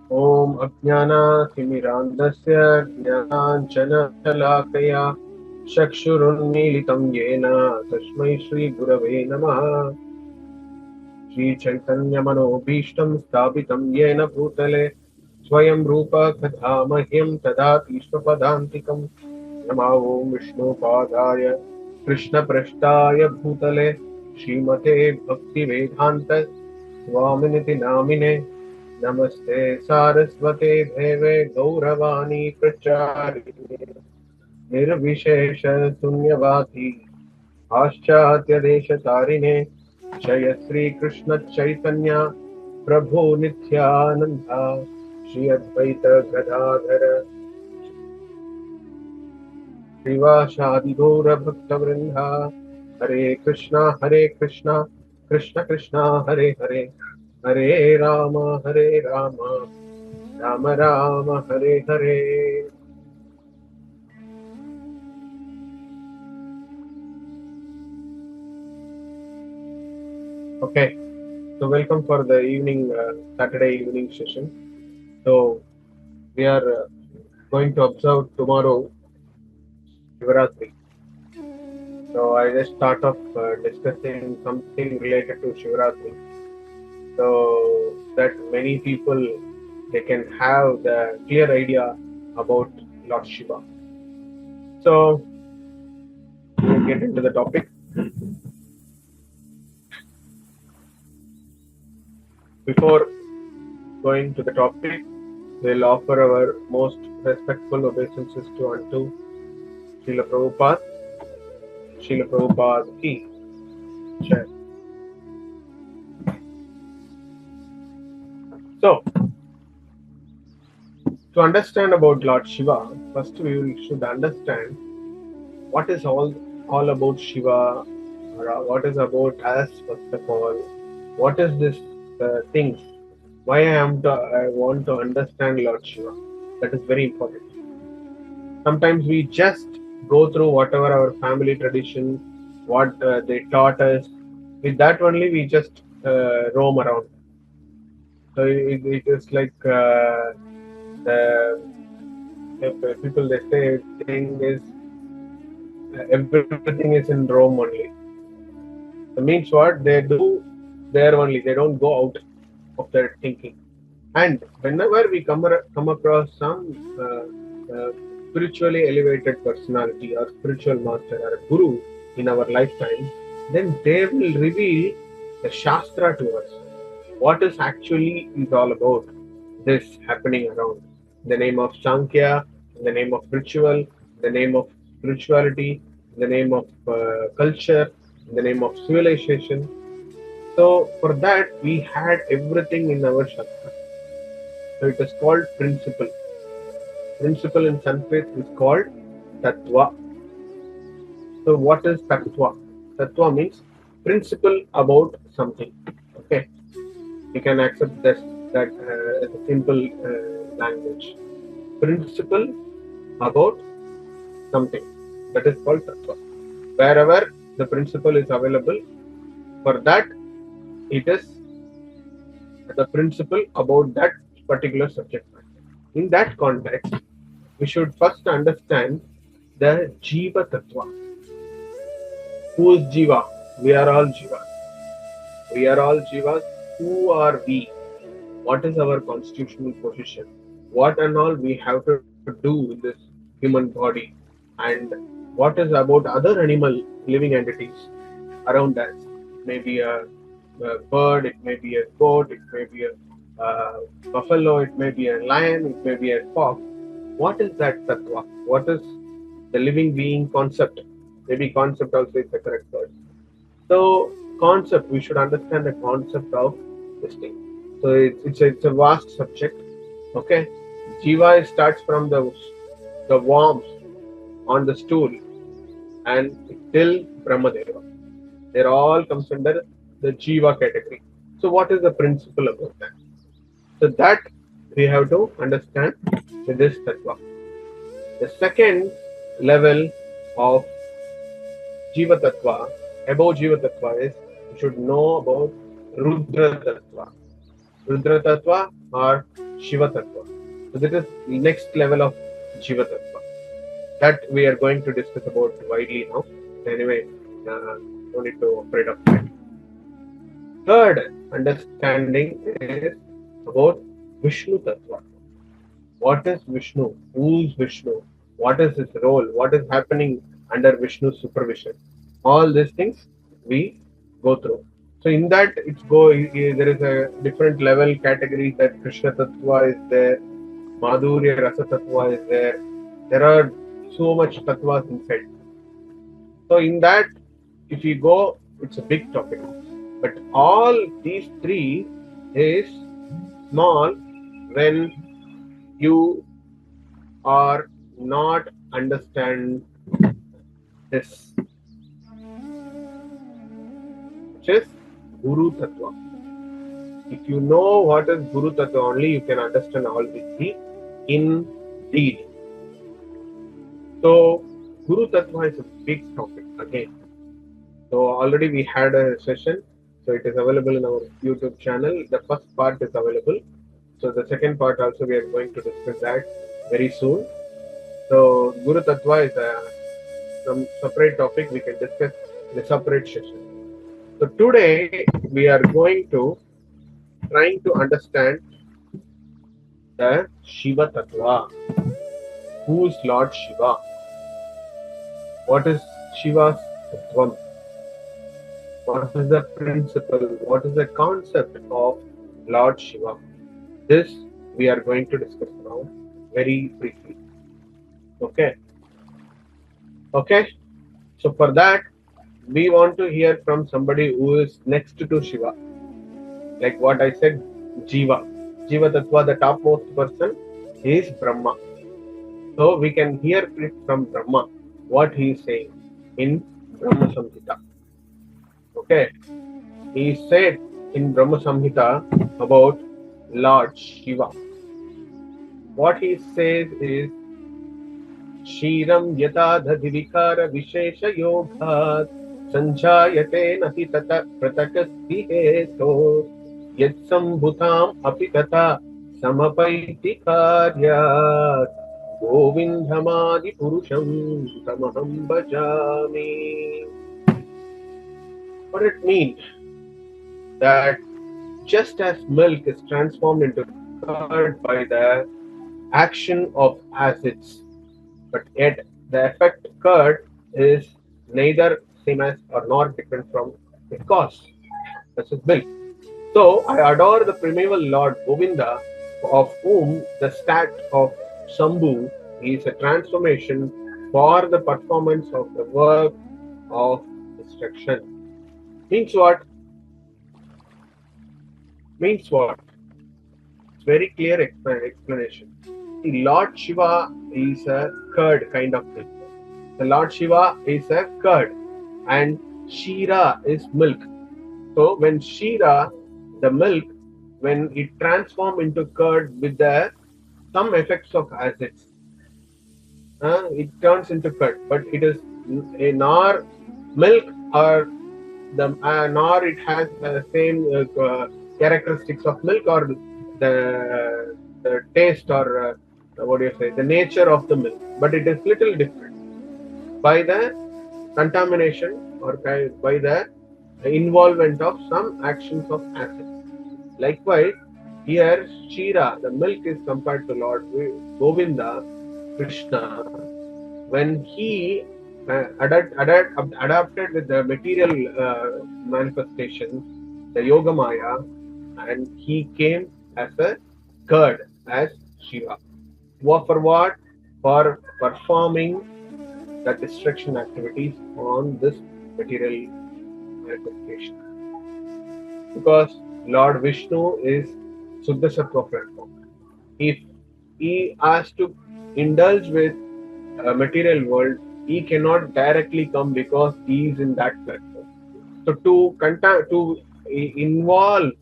Om Ajnana-timirandasya Jnananjana-shalakaya Chakshurunmilitam Yena Tasmai Shri Gurave Namaha. Shri Chaitanya Manobhishtam Sthapitam Yena Bhutale Swayam Rupa Kadhamahyam Tadati Swapadantikam Nama Om Vishnu Padaya Krishna Prashtaya Bhutale Srimate Bhakti Vedanta Swaminiti Namine Namaste Saraswate Deve Gauravani Pracharine Nirvishesha Sunyavati Aschatya Desha Tarine Jaya Sri Krishna Chaitanya Prabhu Nityananda Shri Advaita Gadadhara Srivasadi Gaura Bhakta Vrinda Hare Krishna Krishna Krishna Hare Hare Hare Rama Rama Rama Hare Hare. Okay, so welcome for the evening, Saturday evening session. So we are going to observe tomorrow Shivaratri. So I just start off discussing something related to Shivaratri, so that many people they can have the clear idea about Lord Shiva. So we'll get into the topic. Before going to the topic, we'll offer our most respectful obeisances to unto Srila Prabhupada. Srila Prabhupada ki Jai. So, to understand about Lord Shiva, first we should understand what is all about Shiva, or what is about us first of all. What is this things? Why I want to understand Lord Shiva. That is very important. Sometimes we just go through whatever our family tradition, what they taught us. With that only we just roam around. So it is like the people they say thing is everything is in Rome only. That means what they do there only. They don't go out of their thinking. And whenever we come across some spiritually elevated personality or spiritual master or a guru in our lifetime, then they will reveal the Shastra to us. What is actually is all about this happening around. In the name of Sankhya, in the name of ritual, in the name of spirituality, in the name of culture, in the name of civilization. So for that we had everything in our Shastra. So it is called principle. Principle in Sanskrit is called Tattva. So what is Tattva? Tattva means principle about something. Okay, you can accept that as a simple language. Principle about something, that is called Tattva. Wherever the principle is available, for that it is the principle about that particular subject matter. In that context, we should first understand the Shiva Tattva. Who is Jiva? We are all Jivas. We are all Jivas. Who are we? What is our constitutional position? What and all we have to do in this human body? And what is about other animal living entities around us? It may be a bird, it may be a goat, it may be a buffalo, it may be a lion, it may be a fox. What is that Tattva? What is the living being concept? Maybe concept also is the correct word. So concept, we should understand the concept of this thing. So it's a vast subject. Okay, Jiva starts from the worms on the stool, and till Brahmadeva. They're all comes under the Jiva category. So what is the principle about that? So that we have to understand with this Tattva. The second level of Jiva Tattva, above Jiva Tattva, is you should know about Rudra Tattva. Rudra Tattva or Shiva Tattva. So this is the next level of Jiva Tattva that we are going to discuss about widely now. Anyway, no need to afraid of that. Third understanding is about Vishnu Tattva. What is Vishnu? Who is Vishnu? What is his role? What is happening under Vishnu's supervision? All these things we go through. So in that there is a different level categories that Krishna Tattva is there, Madhurya Rasa Tattva is there. There are so much Tattvas inside. So in that, if you go, it's a big topic. But all these three is small when you are not understand this, which is Guru Tattva. If you know what is Guru Tattva, only you can understand all these three in deed. So Guru Tattva is a big topic again. So already we had a session, so it is available in our YouTube channel. The first part is available. So the second part also we are going to discuss that very soon. So Guru Tattva is some separate topic we can discuss in a separate session. So today we are going to trying to understand the Shiva Tattva. Who is Lord Shiva? What is Shiva's Tattva? What is the principle? What is the concept of Lord Shiva? This we are going to discuss now very briefly. Okay. So for that, we want to hear from somebody who is next to Shiva. Like what I said, Jiva. Jiva Tattva, the topmost person, is Brahma. So we can hear it from Brahma, what he is saying in Brahma-samhita. Okay. He said in Brahma-samhita about Lord Shiva. What he says is, Shiram yata dhadhivikara vishesha yogat sanjayate nahi tata pratakasti heto yat sambhutam apitata samapaiti karyat govindhamadi purusham tamaham bhajami. What it means? That just as milk is transformed into curd by the action of acids, but yet the effect curd is neither same as or nor different from its cause. This is milk. So I adore the primeval Lord Govinda, of whom the stat of Sambhuh is a transformation for the performance of the work of destruction. Means what? Means what? It's very clear explanation. The Lord Shiva is a curd kind of thing. The Lord Shiva is a curd and Shira is milk. So when Shira, the milk, when it transforms into curd with some effects of acids, it turns into curd. But it is nor milk or nor it has the same characteristics of milk or the taste or the nature of the milk, but it is little different by the contamination or by the involvement of some actions of acid. Likewise, here Shira, the milk, is compared to Lord Govinda, Krishna, when he adapted with the material manifestations, the Yoga Maya, and he came as a curd, as Shiva. For what? For performing the destruction activities on this material manifestation. Because Lord Vishnu is Suddha Sattva platform. If he has to indulge with a material world, he cannot directly come because he is in that platform. So to involve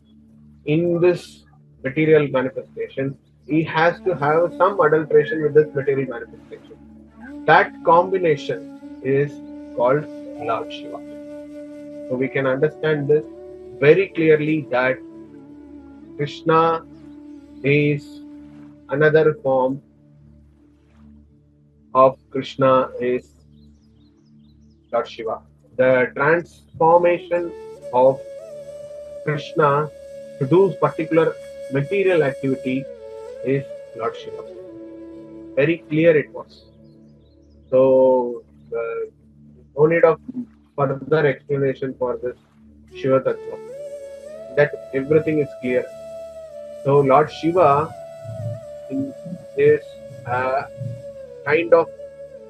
in this material manifestation, he has to have some adulteration with this material manifestation. That combination is called Lord Shiva. So we can understand this very clearly that Krishna is another form of Krishna is Lord Shiva. The transformation of Krishna to do particular material activity is Lord Shiva. Very clear it was. So no need of further explanation for this Shiva Tattva. That everything is clear. So Lord Shiva is kind of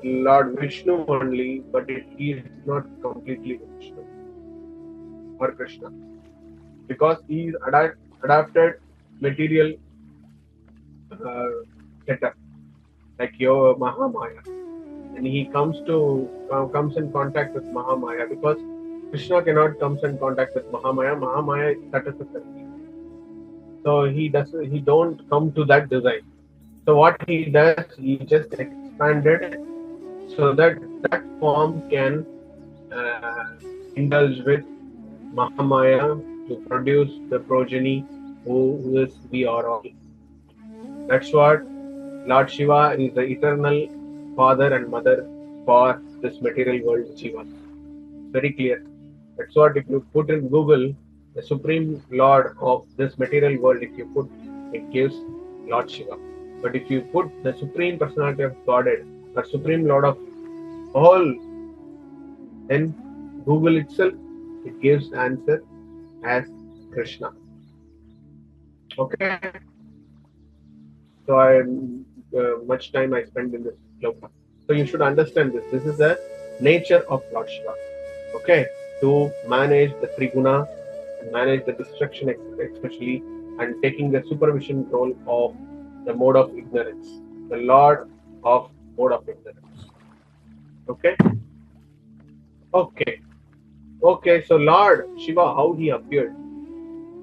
Lord Vishnu only, but he is not completely Vishnu or Krishna, because he is adapted material setup like your Maha Maya, and he comes in contact with Maha Maya, because Krishna cannot comes in contact with Maha Maya. Maha Maya is Tattva. So he don't come to that design. So what he does, he just expanded so that that form can indulge with Mahamaya to produce the progeny who is we are all. That's what Lord Shiva is, the eternal father and mother for this material world which he was. Very clear. That's what if you put in Google the Supreme Lord of this material world, if you put, it gives Lord Shiva. But if you put the Supreme Personality of Godhead or Supreme Lord of all, then Google itself, it gives answer as Krishna. Okay. So much time I spend in this sloka. So you should understand this. This is the nature of Lord Shiva. Okay. To manage the Triguna, manage the destruction especially, and taking the supervision role of the mode of ignorance, the Lord of mode of ignorance. Okay. So Lord Shiva, how he appeared?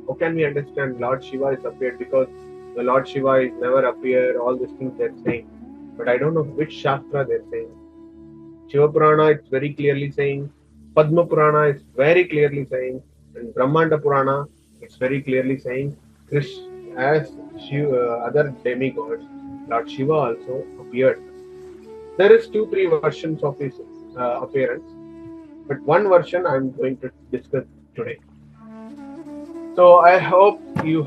How can we understand Lord Shiva is appeared? Because the Lord Shiva is never appear, all these things they're saying. But I don't know which Shastra they're saying. Shiva Purana is very clearly saying, Padma Purana is very clearly saying, and Brahmanda Purana is very clearly saying, as other demigods, Lord Shiva also appeared. There is 2-3 versions of his appearance, but one version I am going to discuss today. So I hope you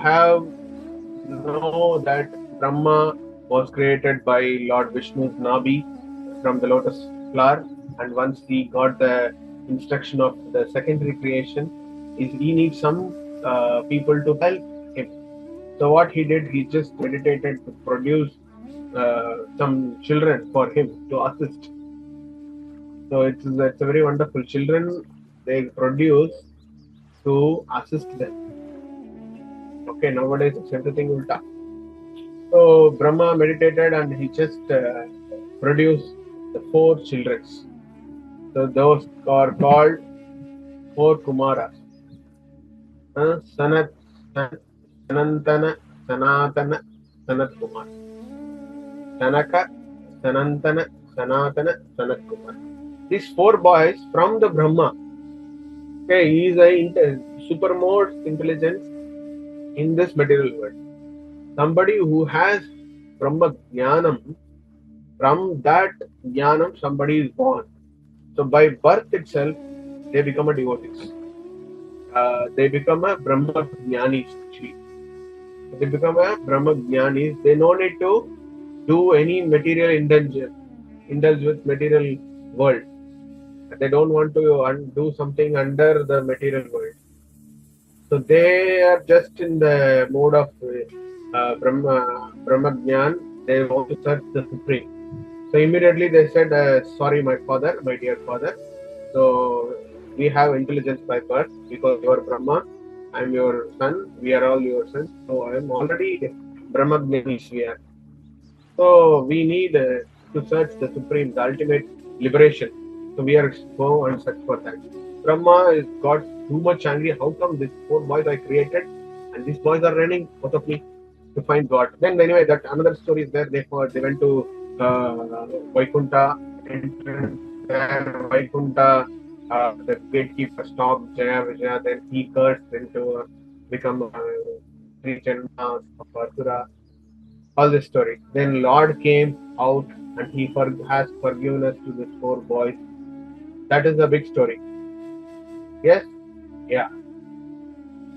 know that Brahma was created by Lord Vishnu's Nabi from the lotus flower, and once he got the instruction of the secondary creation, he needs some people to help him. So what he did, he just meditated to produce some children for him to assist. So it's a very wonderful. Children they produce to assist them. Okay, nowadays it's everything ulta. So Brahma meditated and he just produced the 4 children. So those are called 4 Kumaras. Sanat, Sanantana, Sanatana, Sanat Kumar. Sanaka, Sanantana, Sanatana, Sanat Kumar. These 4 boys from the Brahma. Okay, he is a supermost intelligence in this material world. Somebody who has Brahma Jnanam, from that Jnanam somebody is born. So by birth itself, they become a devotees. They become a Brahma Jnanis actually. They become a Brahma Jnanis. They no need to do any material indulge with material world. They don't want to do something under the material world. So they are just in the mode of Brahma Jnan. They want to search the Supreme. So immediately they said, sorry my dear father. So we have intelligence by birth because you are Brahma. I am your son. We are all your sons. So I am already Brahma Jnanis we are. So we need to search the Supreme, the ultimate liberation. So we are go and search for that. Brahma is got too much angry. How come these four boys I created and these boys are running out of me to find God? Then anyway, that another story is there. They went to Vaikuntha entrance there. Vaikuntha, the gatekeeper stopped Jaya Vijaya. Then he cursed into become three Janmas of Asura. All this story. Then Lord came out and he has forgiven us to these four boys. That is a big story. Yes? Yeah.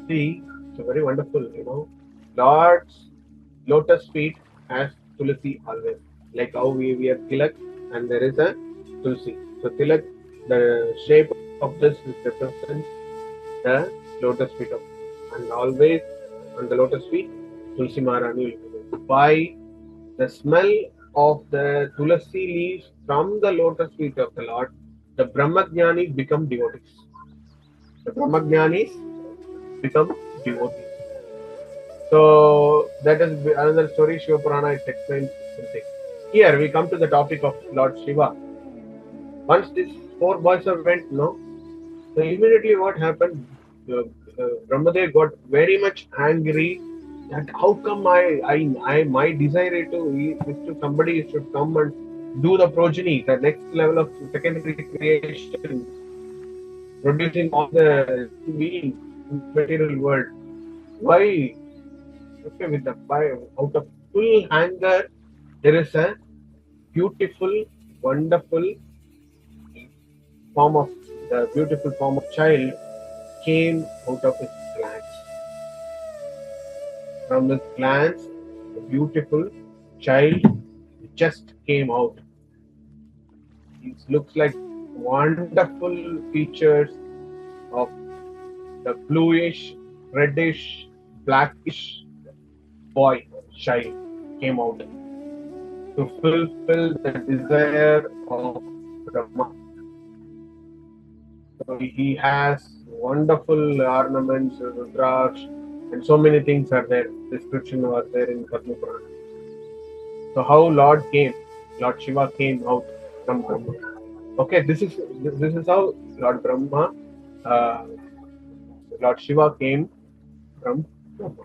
See, it's very wonderful, Lord's lotus feet has Tulsi always. Like how we wear tilak and there is a Tulsi. So tilak, the shape of this represents the lotus feet of, and always on the lotus feet, Tulsi Maharani will be there. By the smell of the Tulsi leaves from the lotus feet of the Lord, the Brahmajnanis become devotees. The Brahmajnanis become devotees. So that is another story. Shiva Purana it explains something. Here we come to the topic of Lord Shiva. Once these four boys went, no, so immediately what happened? Brahmadev got very much angry that how come my desire is to somebody should come and do the progeny, the next level of secondary creation, producing all the beings in the material world. Why? Okay, with the fire, out of full anger, there is a beautiful, wonderful form of the beautiful form of child came out of his glands. From his glands, the beautiful child just came out. It looks like wonderful features of the bluish, reddish, blackish boy, child came out to fulfill the desire of Brahma. So he has wonderful ornaments, Rudraksh, and so many things are there. Description was there in Padma Purana. So how Lord Shiva came out from Brahma. Okay, this is how Lord Brahma, Lord Shiva came from Brahma.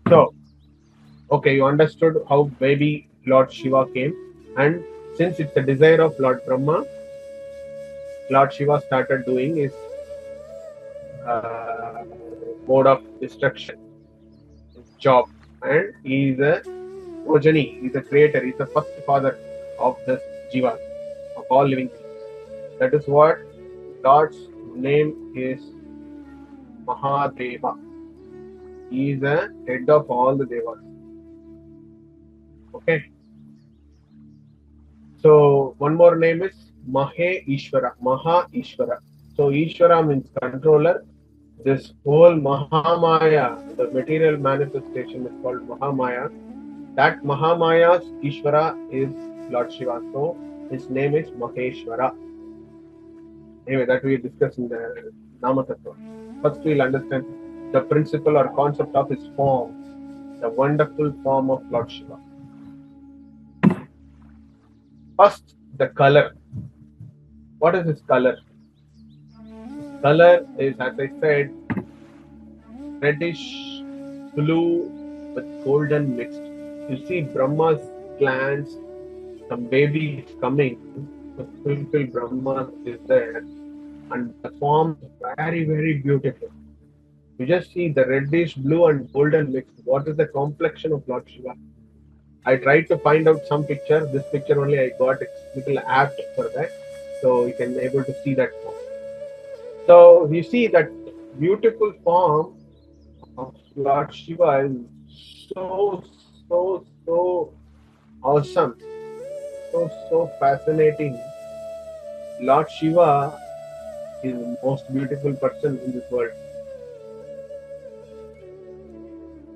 So, okay, you understood how baby Lord Shiva came, and since it's the desire of Lord Brahma, Lord Shiva started doing his mode of destruction, his job, and he is a progeny, he is a creator, he is the first father of this Jiva, of all living things. That is what Lord's name is Mahadeva. He is the head of all the Devas. Okay. So one more name is Maha Ishvara. So Ishvara means controller. This whole Mahamaya, the material manifestation is called Mahamaya. That Mahamaya's Ishvara is Lord Shiva. So his name is Maheshwara. Anyway, that we discuss in the Nama Tattva. First we'll understand the principle or concept of his form, the wonderful form of Lord Shiva. First, the color. What is his color? His color is, as I said, reddish blue with golden mixed. You see Brahma's glands, some baby is coming to fulfill Brahma's desire, and the form is very, very beautiful. You just see the reddish blue and golden mixed. What is the complexion of Lord Shiva? I tried to find out some picture. This picture only I got. It's little apt for that, so you can able to see that form. So you see that beautiful form of Lord Shiva is so awesome, so fascinating. Lord Shiva is the most beautiful person in this world.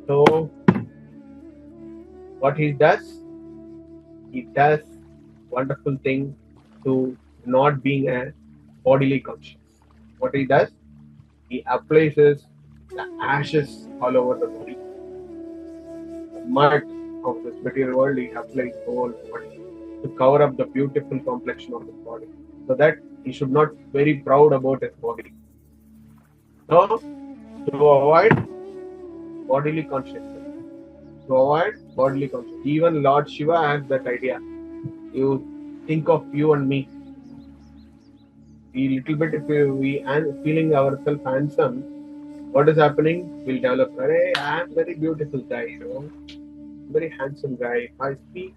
So what he does wonderful thing to not being a bodily conscious. What he does, he applies the ashes all over the body. The mud of this material world, he applies the whole body. to cover up the beautiful complexion of his body, so that he should not be very proud about his body. So, to avoid bodily consciousness, even Lord Shiva has that idea. You think of you and me. A little bit, if we are feeling ourselves handsome, what is happening? We'll develop. Hey, I am very beautiful guy, very handsome guy. If I speak,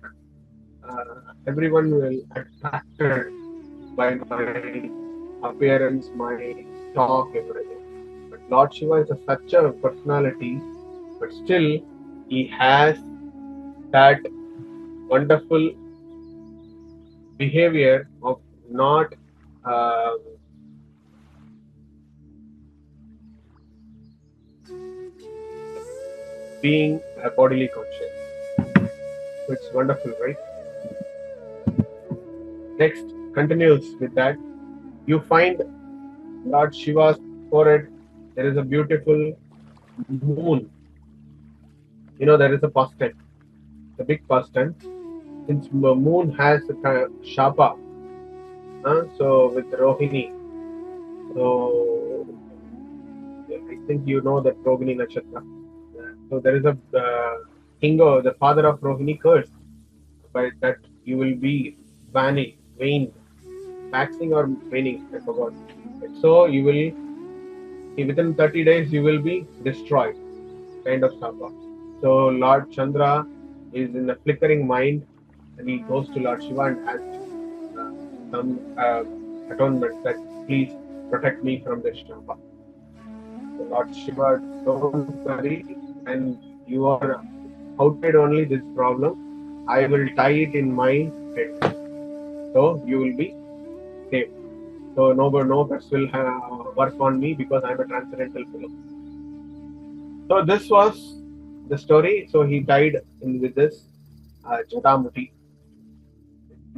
everyone will attracted by my appearance, my talk, everything. But Lord Shiva is such a personality, but still he has that wonderful behavior of not being bodily conscious. So it's wonderful, right? Next, continues with that. You find Lord Shiva's forehead, there is a beautiful moon. There is a pastime, a big pastime. Since the moon has a kind of Shapa, so with Rohini, so I think you know that Rohini Nakshatra. So there is a Kingo, the father of Rohini, curse by that you will be waxing or waning, I forgot. So you will, within 30 days, you will be destroyed, kind of Shapa. So Lord Chandra is in a flickering mind, and he goes to Lord Shiva and asks some atonement that please protect me from this Shapa. So Lord Shiva, don't worry, and you are outside only this problem. I will tie it in my head, so you will be safe. So no curse will work on me because I am a transcendental fellow. So this was the story. So he died with this Jatamuti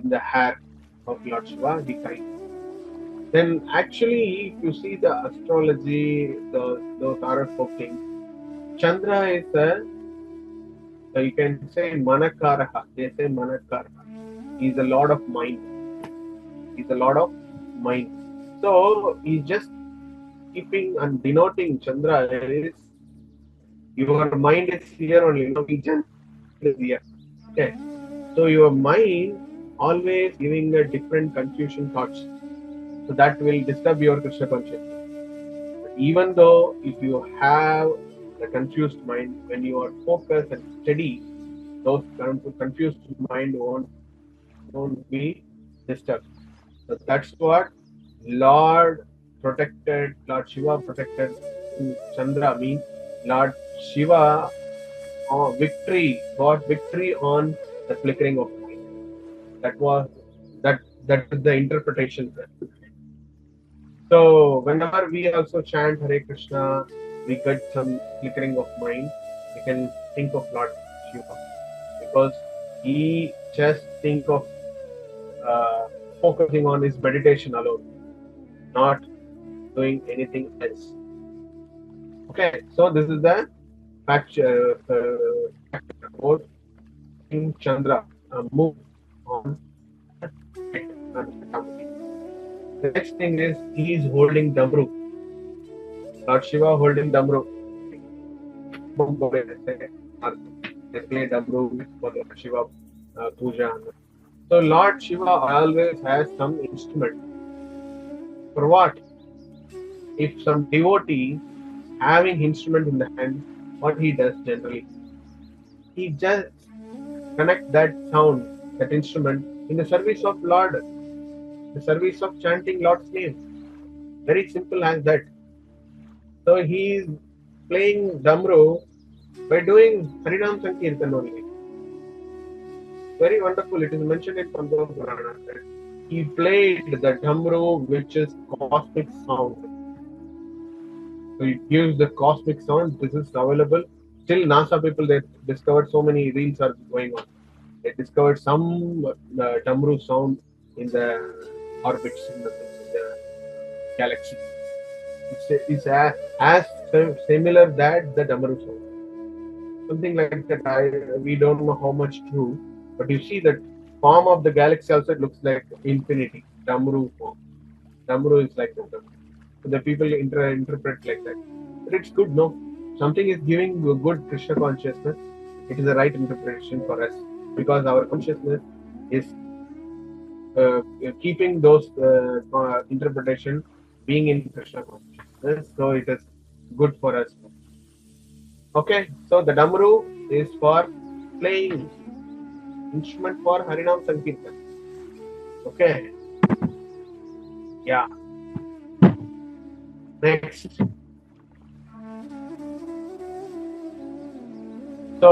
in the hair of Lord Shiva. He died. Then actually, if you see the astrology, those horoscope things, Chandra is you can say Manakaraha. They say Manakaraha. He is the Lord of mind. He's the Lord of mind. So he's just keeping and denoting Chandra is your mind is here only. Vision is here. Okay. So your mind always giving a different confusion thoughts. So that will disturb your Krishna consciousness. But even though if you have a confused mind, when you are focused and steady, those confused mind won't be disturbed. So that's what Lord Shiva protected Chandra, means Lord Shiva got victory on the flickering of mind. That is the interpretation. So whenever we also chant Hare Krishna, we get some flickering of mind, we can think of Lord Shiva, because he just think of focusing on his meditation alone, not doing anything else. Okay, so this is the fact about King Chandra move on. The next thing is he is holding Damru. Lord Shiva holding Damru. They play Damru for Lord Shiva puja. So Lord Shiva always has some instrument. For what? If some devotee having instrument in the hand, what he does generally? He just connect that sound, that instrument, in the service of Lord, the service of chanting Lord's name. Very simple as that. So he is playing Damru by doing Harinam Sankirtan only. Very wonderful. It is mentioned in Pandava Purana that he played the Damru, which is cosmic sound. So it gives the cosmic sound. This is available. Still, NASA people, they discovered so many reels are going on. They discovered some Damru sound in the orbits in the galaxy. It's as similar that the Damru sound. Something like that. We don't know how much true, but you see that form of the galaxy also looks like infinity, Damru form. Damru is like that. So the people interpret like that. But it's good, no? Something is giving you a good Krishna consciousness. It is the right interpretation for us because our consciousness is keeping those interpretation being in Krishna consciousness. So it is good for us. Okay, so the Damru is for playing, instrument for Harinam Sankirtan. Okay, yeah. Next. So,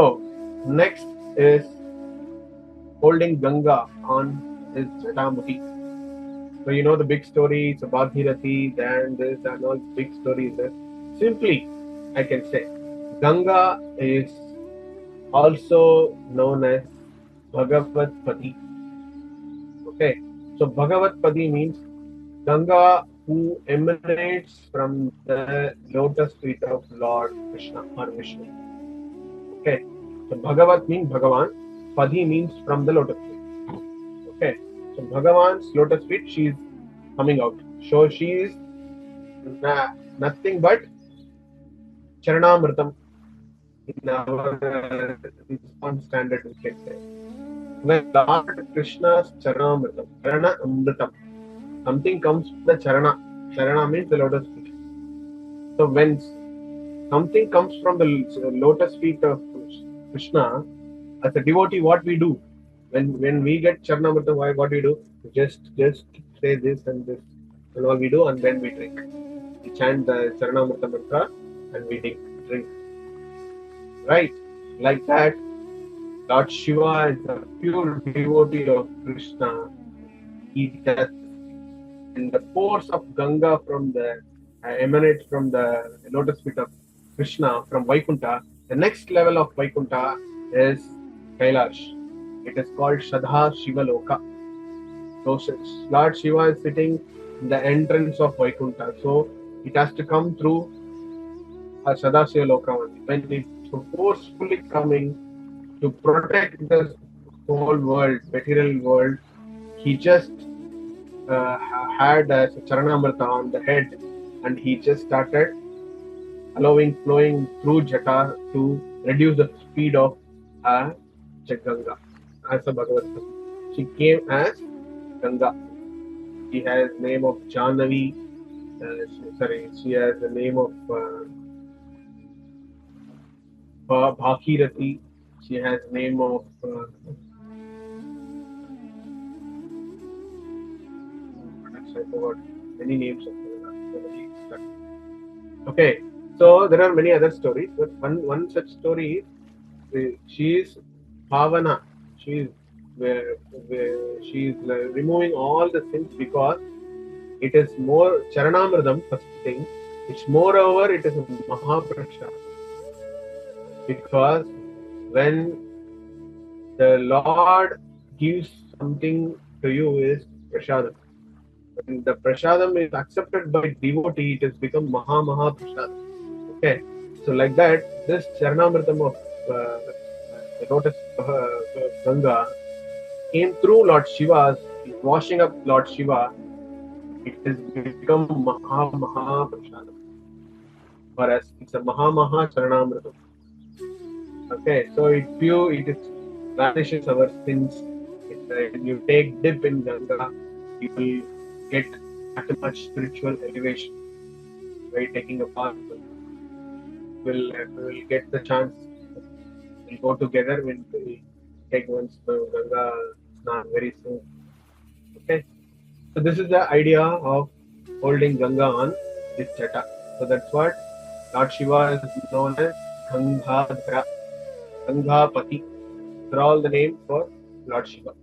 next is holding Ganga on his Jatamuti. So, you know the big story, it's about Bhagirathi, then this and all big stories. Simply, I can say, Ganga is also known as Bhagavat Pati. Okay, so Bhagavat Pati means Ganga who emanates from the lotus feet of Lord Krishna or Vishnu. Okay, so Bhagavat means Bhagavan, Padi means from the lotus feet. Okay, so Bhagavan's lotus feet, she is coming out. So she is nothing but Charanamritam in our response standard, we can say. When Lord Krishna's Charanamritam, Charana Amritam, something comes from the Charana. Charana means the lotus feet. So when something comes from the lotus feet of Krishna, as a devotee, what we do? When we get Charanamritam, what we do? Just say this and this. And all we do, and then we drink. We chant the Charanamrita mantra and we drink. Right? Like that, Lord Shiva is a pure devotee of Krishna. He does. And the force of Ganga from the emanates from the lotus feet of Krishna from Vaikuntha. The next level of Vaikuntha is Kailash. It is called Shadha Shiva Loka. So Lord Shiva is sitting in the entrance of Vaikuntha. So it has to come through a Shadha Shiva Loka only. When it is forcefully coming to protect the whole world, material world, he just had a Charanamrita on the head and he just started flowing through Jata to reduce the speed of Ganga as a Bhagavad. She came as Ganga. She has name of Jahnavi. She has the name of Bhagirathi. She has name of I forgot many names of her. Okay, so there are many other stories, but one such story is she is Bhavana. She is removing all the sins because it is more Charanamridam, first thing. It's moreover, it is a Mahaprasad. Because when the Lord gives something to you is Prasadam. When the Prasadam is accepted by devotee, it has become Maha Prasadam. Okay, so like that, this Charanamritam of the Lotus Ganga came through Lord Shiva, washing up Lord Shiva. It has become Maha Prasadam. For us, it's a Maha Charanamritam. Okay, so it vanishes our sins. When you take dip in Ganga, you will get that much spiritual elevation by taking a bath. We'll get the chance. We'll go together. We'll take once Ganga Snan very soon. Okay, so this is the idea of holding Ganga on this Jata. So that's what Lord Shiva is known as Gangadhara. Gangapati. These are all the names for Lord Shiva.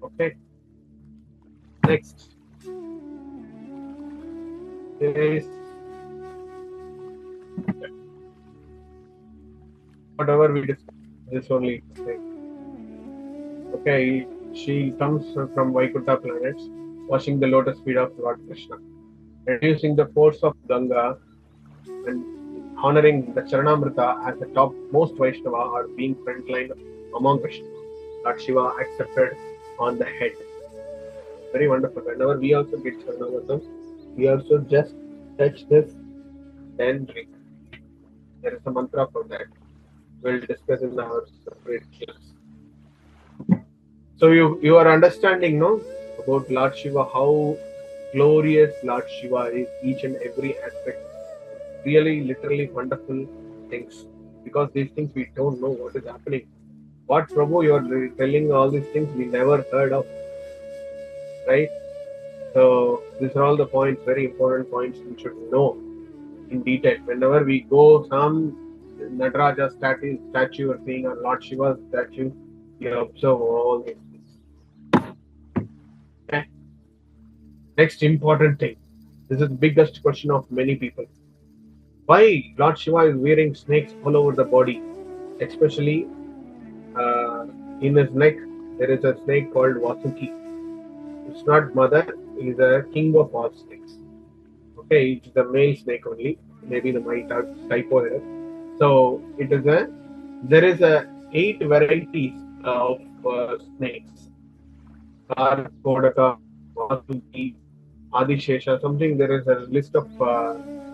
Okay. Next is whatever we discussed. This only. Okay. She comes from Vaikuntha planets, washing the lotus feet of Lord Krishna, reducing the force of Ganga, and honoring the Charanamrita as the top most Vaishnava or being frontline among Vaishnava. Lord Shiva accepted on the head. Very wonderful. Whenever we also get Sharanagatam, we also just touch this, then drink. There is a mantra for that. We'll discuss in our separate class. So you are understanding, no, about Lord Shiva, how glorious Lord Shiva is, each and every aspect. Really, literally wonderful things. Because these things we don't know what is happening. What Prabhu you are telling all these things we never heard of, right? So these are all the points, very important points we should know in detail. Whenever we go, some Nataraja statue or seeing a Lord Shiva statue, we observe all these things. Okay. Next important thing. This is the biggest question of many people. Why Lord Shiva is wearing snakes all over the body, especially in his neck? There is a snake called Vasuki. It's not mother, he is a king of all snakes. Okay, it's the male snake only. Maybe the my typo here. So there is a 8 varieties of snakes. Kodaka, Vasuki, Adishesha, something. There is a list of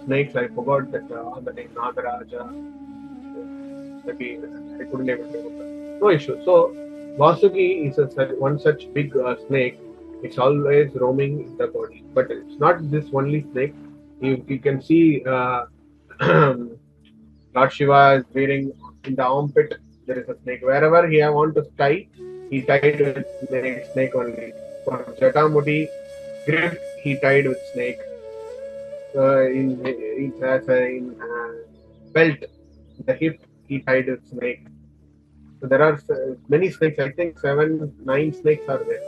snakes. I forgot that the name. Nagaraja. Maybe I couldn't even remember. No issue. So Vasuki is one such big snake. It's always roaming in the body, but it's not this only snake. You can see Lord Shiva is wearing in the armpit. There is a snake. Wherever he want to tie, he tied with snake only. For Jatamuti, grip he tied with snake. In belt, the hip he tied with snake. So there are many snakes. I think 7, 9 snakes are there.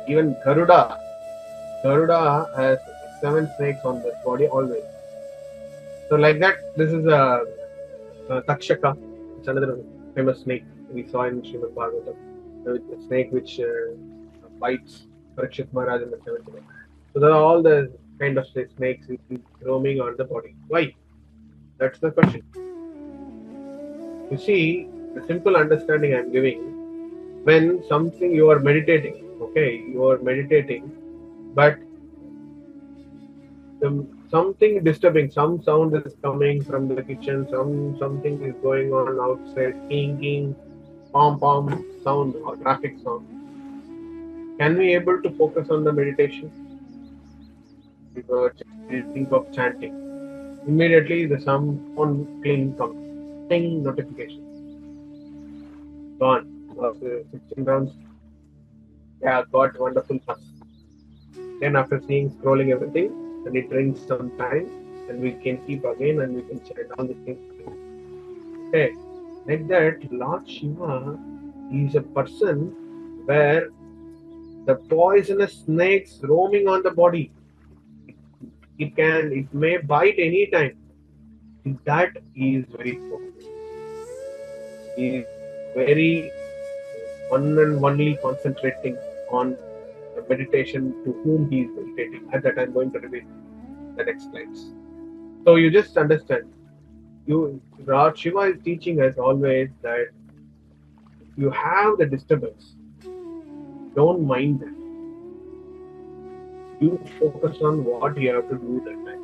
Even Garuda has 7 snakes on the body always. So like that, this is a Takshaka. It's another famous snake we saw in Srimad Bhagavatam. The snake which bites Parikshit Maharaj in the 7th day. So there are all the kind of snakes which is roaming on the body. Why? That's the question. You see, the simple understanding I am giving, when something you are meditating, okay, you are meditating, but something disturbing, some sound is coming from the kitchen, something is going on outside, king, pom sound or traffic sound. Can we able to focus on the meditation? Because think of chanting. Immediately the sound clean comes. Ting notification. Gone. After 16 rounds, yeah, got wonderful fuss. Then after seeing scrolling everything, and it drinks some time, and we can keep again and we can chant all the things. Okay. Like that, Lord Shiva is a person where the poisonous snakes roaming on the body. It may bite any time. In that he is very focused. He is very one and only concentrating on the meditation to whom he is meditating. At that I'm going to reveal the next slides. So you just understand. Lord Shiva is teaching us always that you have the disturbance. Don't mind that. You focus on what you have to do that time.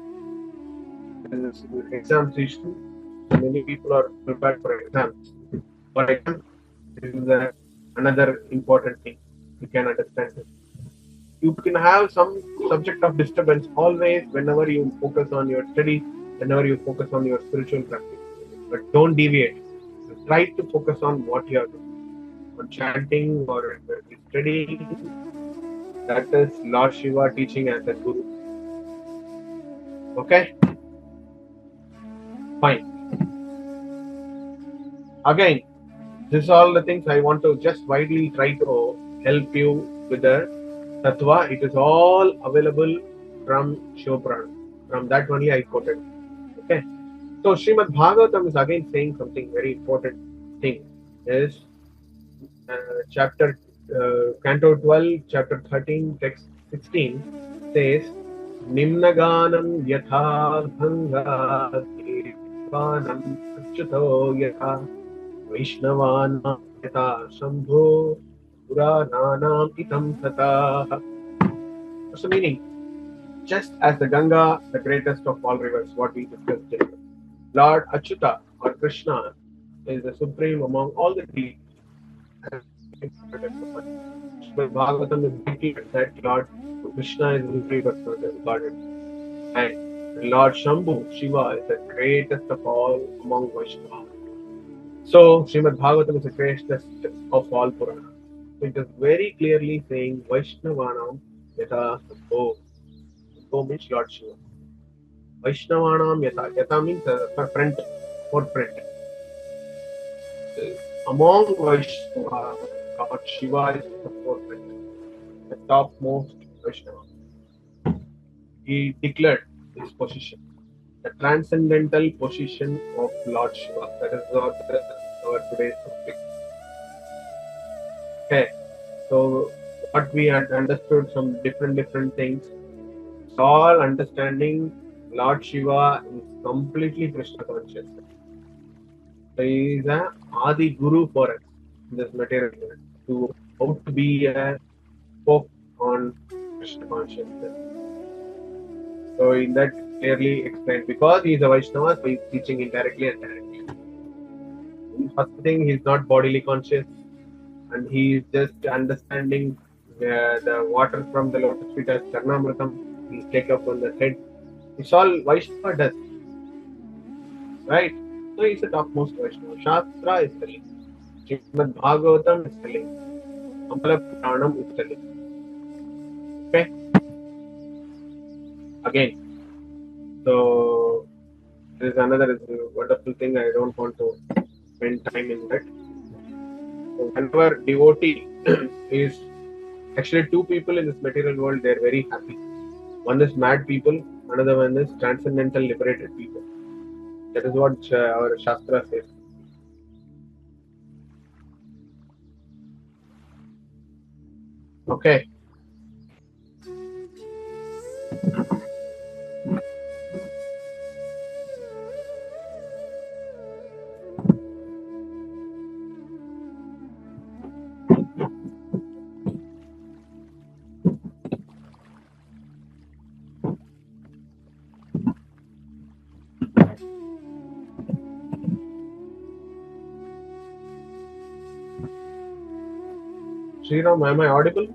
This is exam season. Many people are prepared for exams. For example, this is another important thing. You can understand this. You can have some subject of disturbance always whenever you focus on your study, whenever you focus on your spiritual practice. But don't deviate. Try to focus on what you are doing. On chanting or studying. That is Lord Shiva teaching as a guru. Okay? Fine. Again, this is all the things I want to just widely try to help you with the Tattva. It is all available from Shiva Purana. From that only I quoted. Okay. So Srimad Bhagavatam is again saying something very important thing. Is Canto 12, chapter 13, text 16 says, Nimnaganam yatha bhanga kirtanam achyuto yatha Vaishnavanam Yatha Sambhuh Purananam itam tatah. What's the meaning? Just as the Ganga, the greatest of all rivers, what we discussed today. Lord Achyuta or Krishna is the supreme among all the deities. Srimad Bhagavatam is declared that Lord Krishna is the Supreme Personality of Godhead. And Lord Shambhu, Shiva, is the greatest of all among Vaishnavas. So, Srimad Bhagavatam is the greatest of all Puranas. So it is very clearly saying Vaishnavanam Yatha Sambhuh. Sambhuh means Lord Shiva. Vaishnavanam Yatha. Yatha means front, forefront. Among Vaishnavas, Lord Shiva is the forefront, the topmost Vaishnava. He declared his position, the transcendental position of Lord Shiva. That is our today's topic. Okay, so what we had understood some different things. It's all understanding Lord Shiva is completely Krishna conscious. So he is an Adi Guru for us in this material world, to how to be a spoke on Krishna consciousness. So in that clearly explained, because he is a Vaishnava, so he is teaching indirectly and directly. First thing, he is not bodily conscious, and he is just understanding the water from the lotus feet as Karnamritam. He take up on the head. It's all Vaishnava does, right? So he is the topmost Vaishnava. Shastra is telling, Srimad Bhagavatam is telling, Amala Puranam is telling. Okay? Again, so there is another wonderful thing. I don't want to spend time in that. So whenever devotee is actually two people in this material world, they are very happy. One is mad people, another one is transcendental liberated people. That is what our Shastra says. Okay. Sriram, am I audible?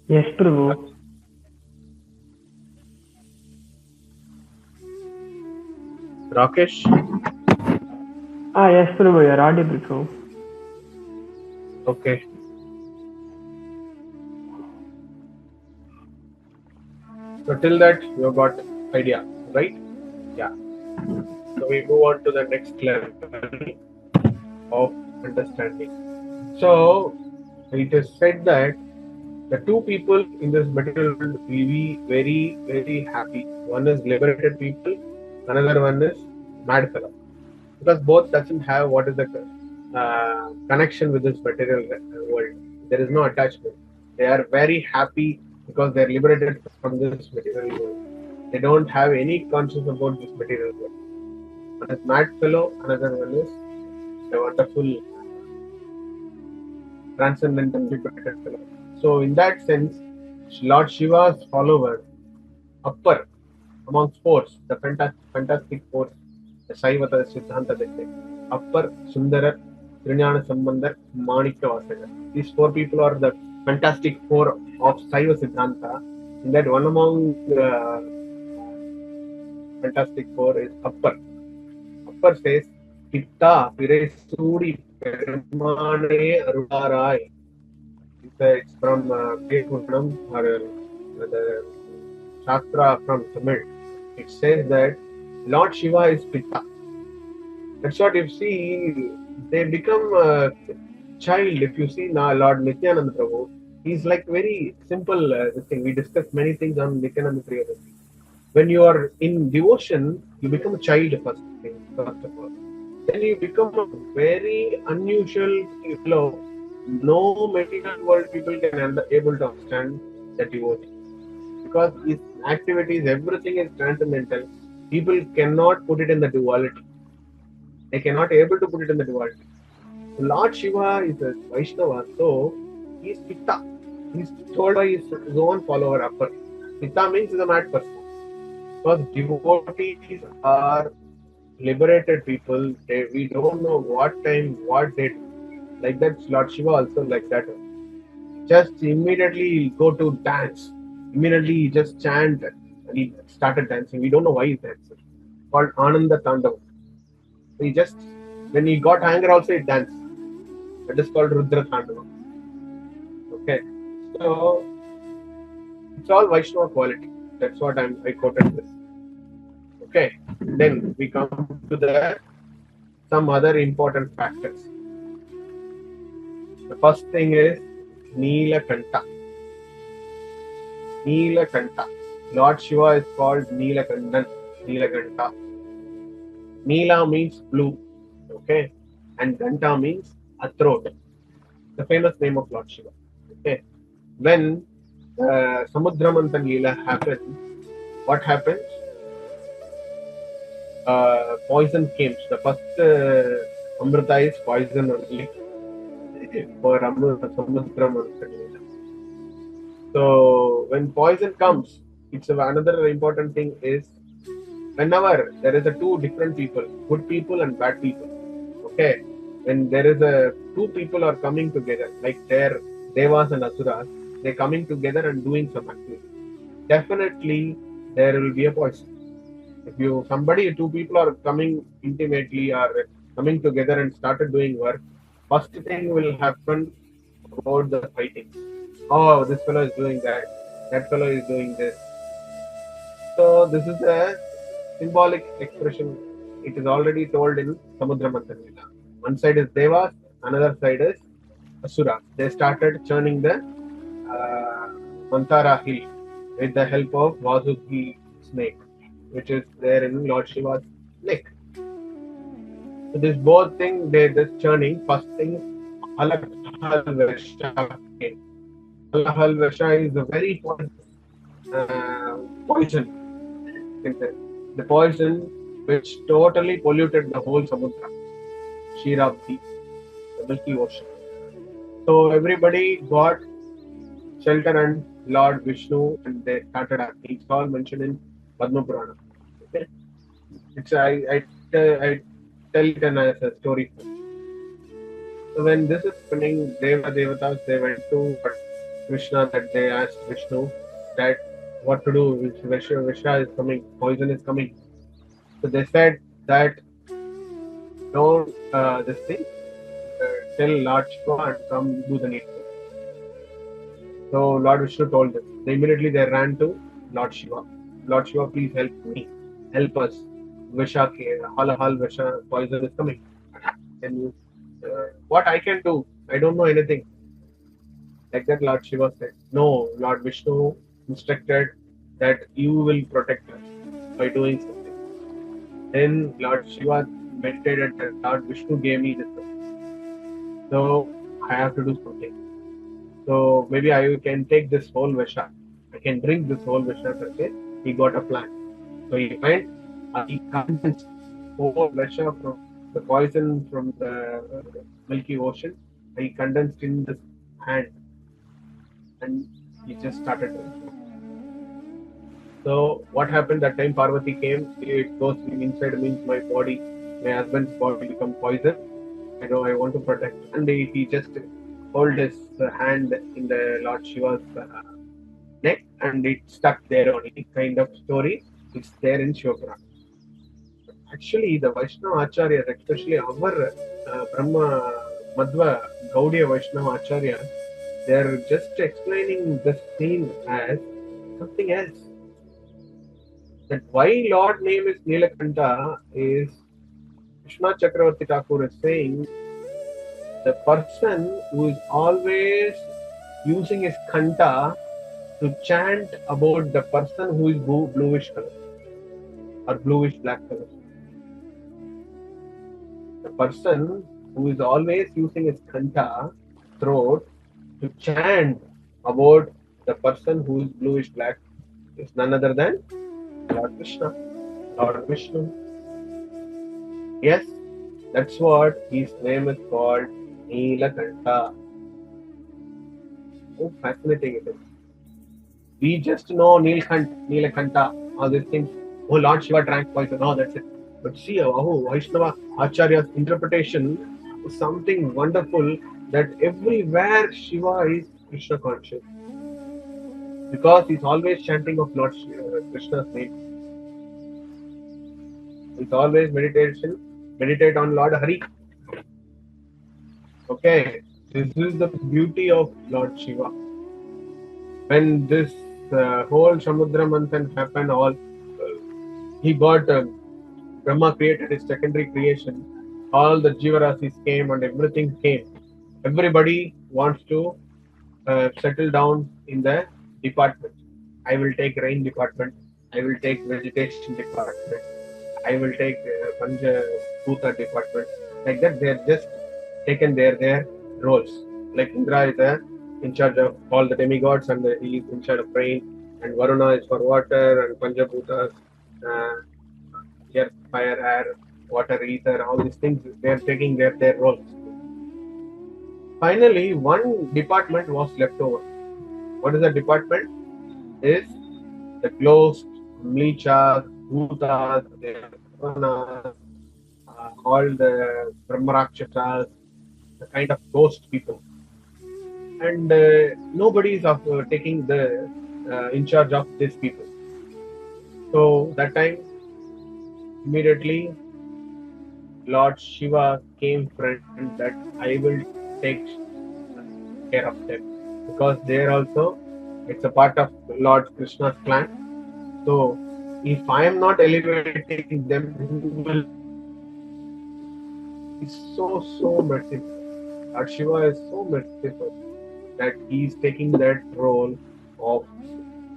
Yes, Prabhu. Rakesh? Yes, Prabhu, you're audible, Prabhu. Okay. So till that you have got idea, right? Yeah. So we move on to the next level of understanding. So it is said that the two people in this material world will be very, very happy. One is liberated people, another one is mad fellow. Because both doesn't have what is the connection with this material world. There is no attachment. They are very happy because they are liberated from this material world. They don't have any conscience about this material world. One is mad fellow, another one is a wonderful transcendental liberated fellow. So in that sense, Lord Shiva's followers, upper amongst force, the fantastic force, the Shiva Siddhanta they say, upper Sundara, Trinyana Sambandar, Manikya Vasagar. These four people are the fantastic four of Shiva Siddhanta. In that one among the fantastic four is upper. Upper says, Pitta Piresuri Permane Arudarai. It's from Vedanam or the Shastra from Tamil. It says that Lord Shiva is Pitta. That's what you see. They become a child. If you see now Lord Nityananda Prabhu, he's like very simple. This thing we discussed many things on Nityananda Prabhu. When you are in devotion, you become a child first of all. Then you become a very unusual fellow. No material world people can able to understand the devotee, because his activities, everything is transcendental. People cannot put it in the duality. They cannot able to put it in the duality. Lord Shiva is a Vaishnava, so he is Pitta. He is told by his own follower upper. Pitta means is a mad person. Because devotees are liberated people. We don't know what time, what date. Like that, Lord Shiva also like that. Just immediately go to dance. Immediately he just chant and he started dancing. We don't know why he's dancing. Called Ananda Tandav. He just, when he got anger also he danced. That is called Rudra Tandava. Okay. So it's all Vaishnava quality. That's what I quoted this. Okay. Then we come to the some other important factors. The first thing is Neelakanta. Neelakanta. Lord Shiva is called Neelakandan. Neelakanta. Neela means blue. Okay. And Kanta means a throat. The famous name of Lord Shiva. Okay. When Samudramantan Leela happens, what happens? Poison came. The first Amrita is poison only for Samudramantan Leela. So when poison comes, it's another important thing is whenever there is a two different people, good people and bad people. Okay. When there is a two people are coming together, like their Devas and Asuras, they're coming together and doing some activity. Definitely there will be a poison. If two people are coming intimately or coming together and started doing work, first thing will happen about the fighting. Oh, this fellow is doing that fellow is doing this. So this is a symbolic expression. It is already told in Samudra Manthan. One side is Devas, another side is Asuras. They started churning the Mantara hill with the help of Vasuki snake, which is there in Lord Shiva's neck. So this both thing they just churning. First thing, Alahal Vesha came. Alahal Vesha is a very poison. The poison which totally polluted the whole Samudra, Shirabdi, the Milky Ocean. So everybody got shelter and Lord Vishnu and they started acting. It's all mentioned in Padma Purana. Okay? I tell it as a story. So when this is happening, Devatas, they went to Krishna that they asked Vishnu that what to do. Visha is coming, poison is coming. So they said that don't this thing, tell Lord Shiva and come do the needful. So Lord Vishnu told them. Immediately they ran to Lord Shiva. Lord Shiva, please help me. Help us. Visha, Hal Visha, poison is coming. Can you, what I can do? I don't know anything. Like that Lord Shiva said. No, Lord Vishnu instructed that you will protect us by doing something. Then Lord Shiva meditated that Lord Vishnu gave me this. So I have to do something. So maybe I can take this whole Visha. I can drink this whole Visha. Okay? He got a plan. So he condensed whole Visha from the poison from the Milky Ocean. He condensed in this hand. And he just started drinking. So what happened that time Parvati came, it goes inside means my body, my husband's body become poison. I want to protect. And he just hold his hand in the Lord Shiva's neck and it stuck there only. Kind of story. It's there in Shiva Purana. Actually, the Vaishnava Acharyas, especially our Brahma Madhva Gaudiya Vaishnava Acharya, they are just explaining this scene as something else. That why Lord name is Neelakanta is Krishna Chakravarti Thakur is saying the person who is always using his kanta to chant about the person who is bluish color or bluish black color. The person who is always using his kanta throat to chant about the person who is bluish black is none other than Lord Krishna, Lord Vishnu. Yes, That's what his name is called, Neelakanta. So fascinating it is. We just know Neelakanta, all these things. Oh, Lord Shiva drank poison. No, that's it. But see, oh, Vaishnava Acharya's interpretation is something wonderful, that everywhere Shiva is Krishna conscious. Because he's always chanting of Lord Krishna's name. He's always meditate on Lord Hari. Okay, this is the beauty of Lord Shiva. When this whole Samudra Manthan happened, he got Brahma created his secondary creation. All the Jivarasis came and everything came. Everybody wants to settle down in the department. I will take rain department. I will take vegetation department. I will take Panja Bhuta department. Like that, they are just taken their roles. Like Indra is in charge of all the demigods, and he is in charge of rain, and Varuna is for water, and Panjabhutas, earth, fire, air, water, ether, all these things, they are taking their roles. Finally, one department was left over. What is the department? Is the closed Mlichas, Bhutas, Devanas, all the Brahma-rakshasas, the kind of ghost people. And nobody is taking the in charge of these people. So that time, immediately, Lord Shiva came friend that I will take care of them, because there also it's a part of Lord Krishna's clan. So if I am not elevating them, who will? Is so merciful. Lord Shiva is so merciful that he is taking that role of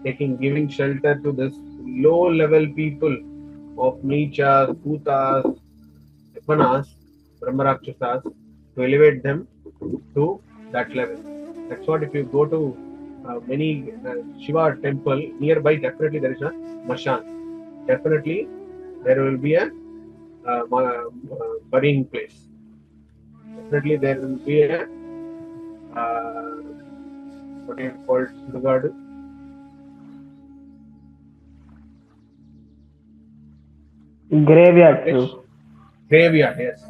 giving shelter to this low level people of Nichas, Bhutas, Devanas, Brahma-rakshasas, to elevate them to that level. That's what, if you go to many Shiva temple nearby, definitely there is a Mashan. Definitely there will be a burying place. Definitely there will be a what is called Sudagadu. Graveyard, too. Graveyard, yes.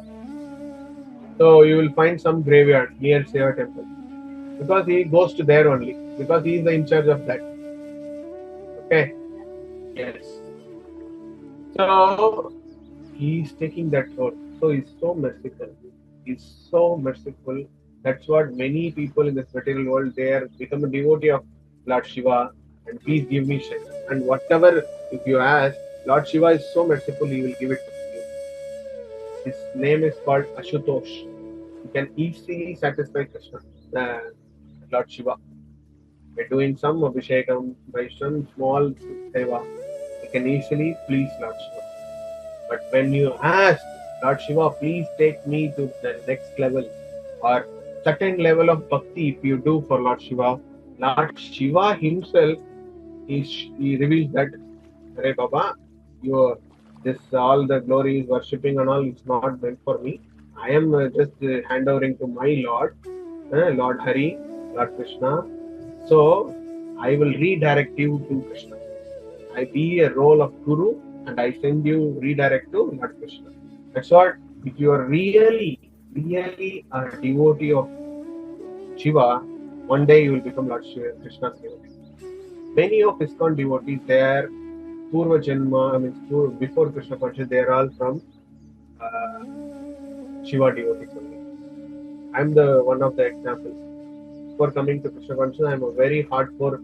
So you will find some graveyard near Shiva temple, because he goes to there only, because he is in charge of that. Okay. Yes. So he is taking that role. So he's so merciful. He's so merciful. That's what many people in this material world, they are become a devotee of Lord Shiva, and please give me shelter. And whatever, if you ask, Lord Shiva is so merciful, he will give it to you. His name is called Ashutosh. You can easily satisfy Krishna, Lord Shiva. By doing some Abhishekam, by some small seva, you can easily please Lord Shiva. But when you ask Lord Shiva, please take me to the next level, or certain level of bhakti, if you do for Lord Shiva, Lord Shiva himself, he reveals that, Hare Baba, this all the glories, worshipping and all, it's not meant for me. I am just handovering to my Lord, Lord Hari, Lord Krishna. So I will redirect you to Krishna. I be a role of Guru, and I send you redirect to Lord Krishna. That's what, if you are really a devotee of Shiva, one day you will become Lord Krishna's devotee. Many of ISKCON devotees, they are Purva Janma, before Krishna consciousness, they are all from Shiva devotees only. I am the one of the examples. For coming to Krishna consciousness, I am a very hardcore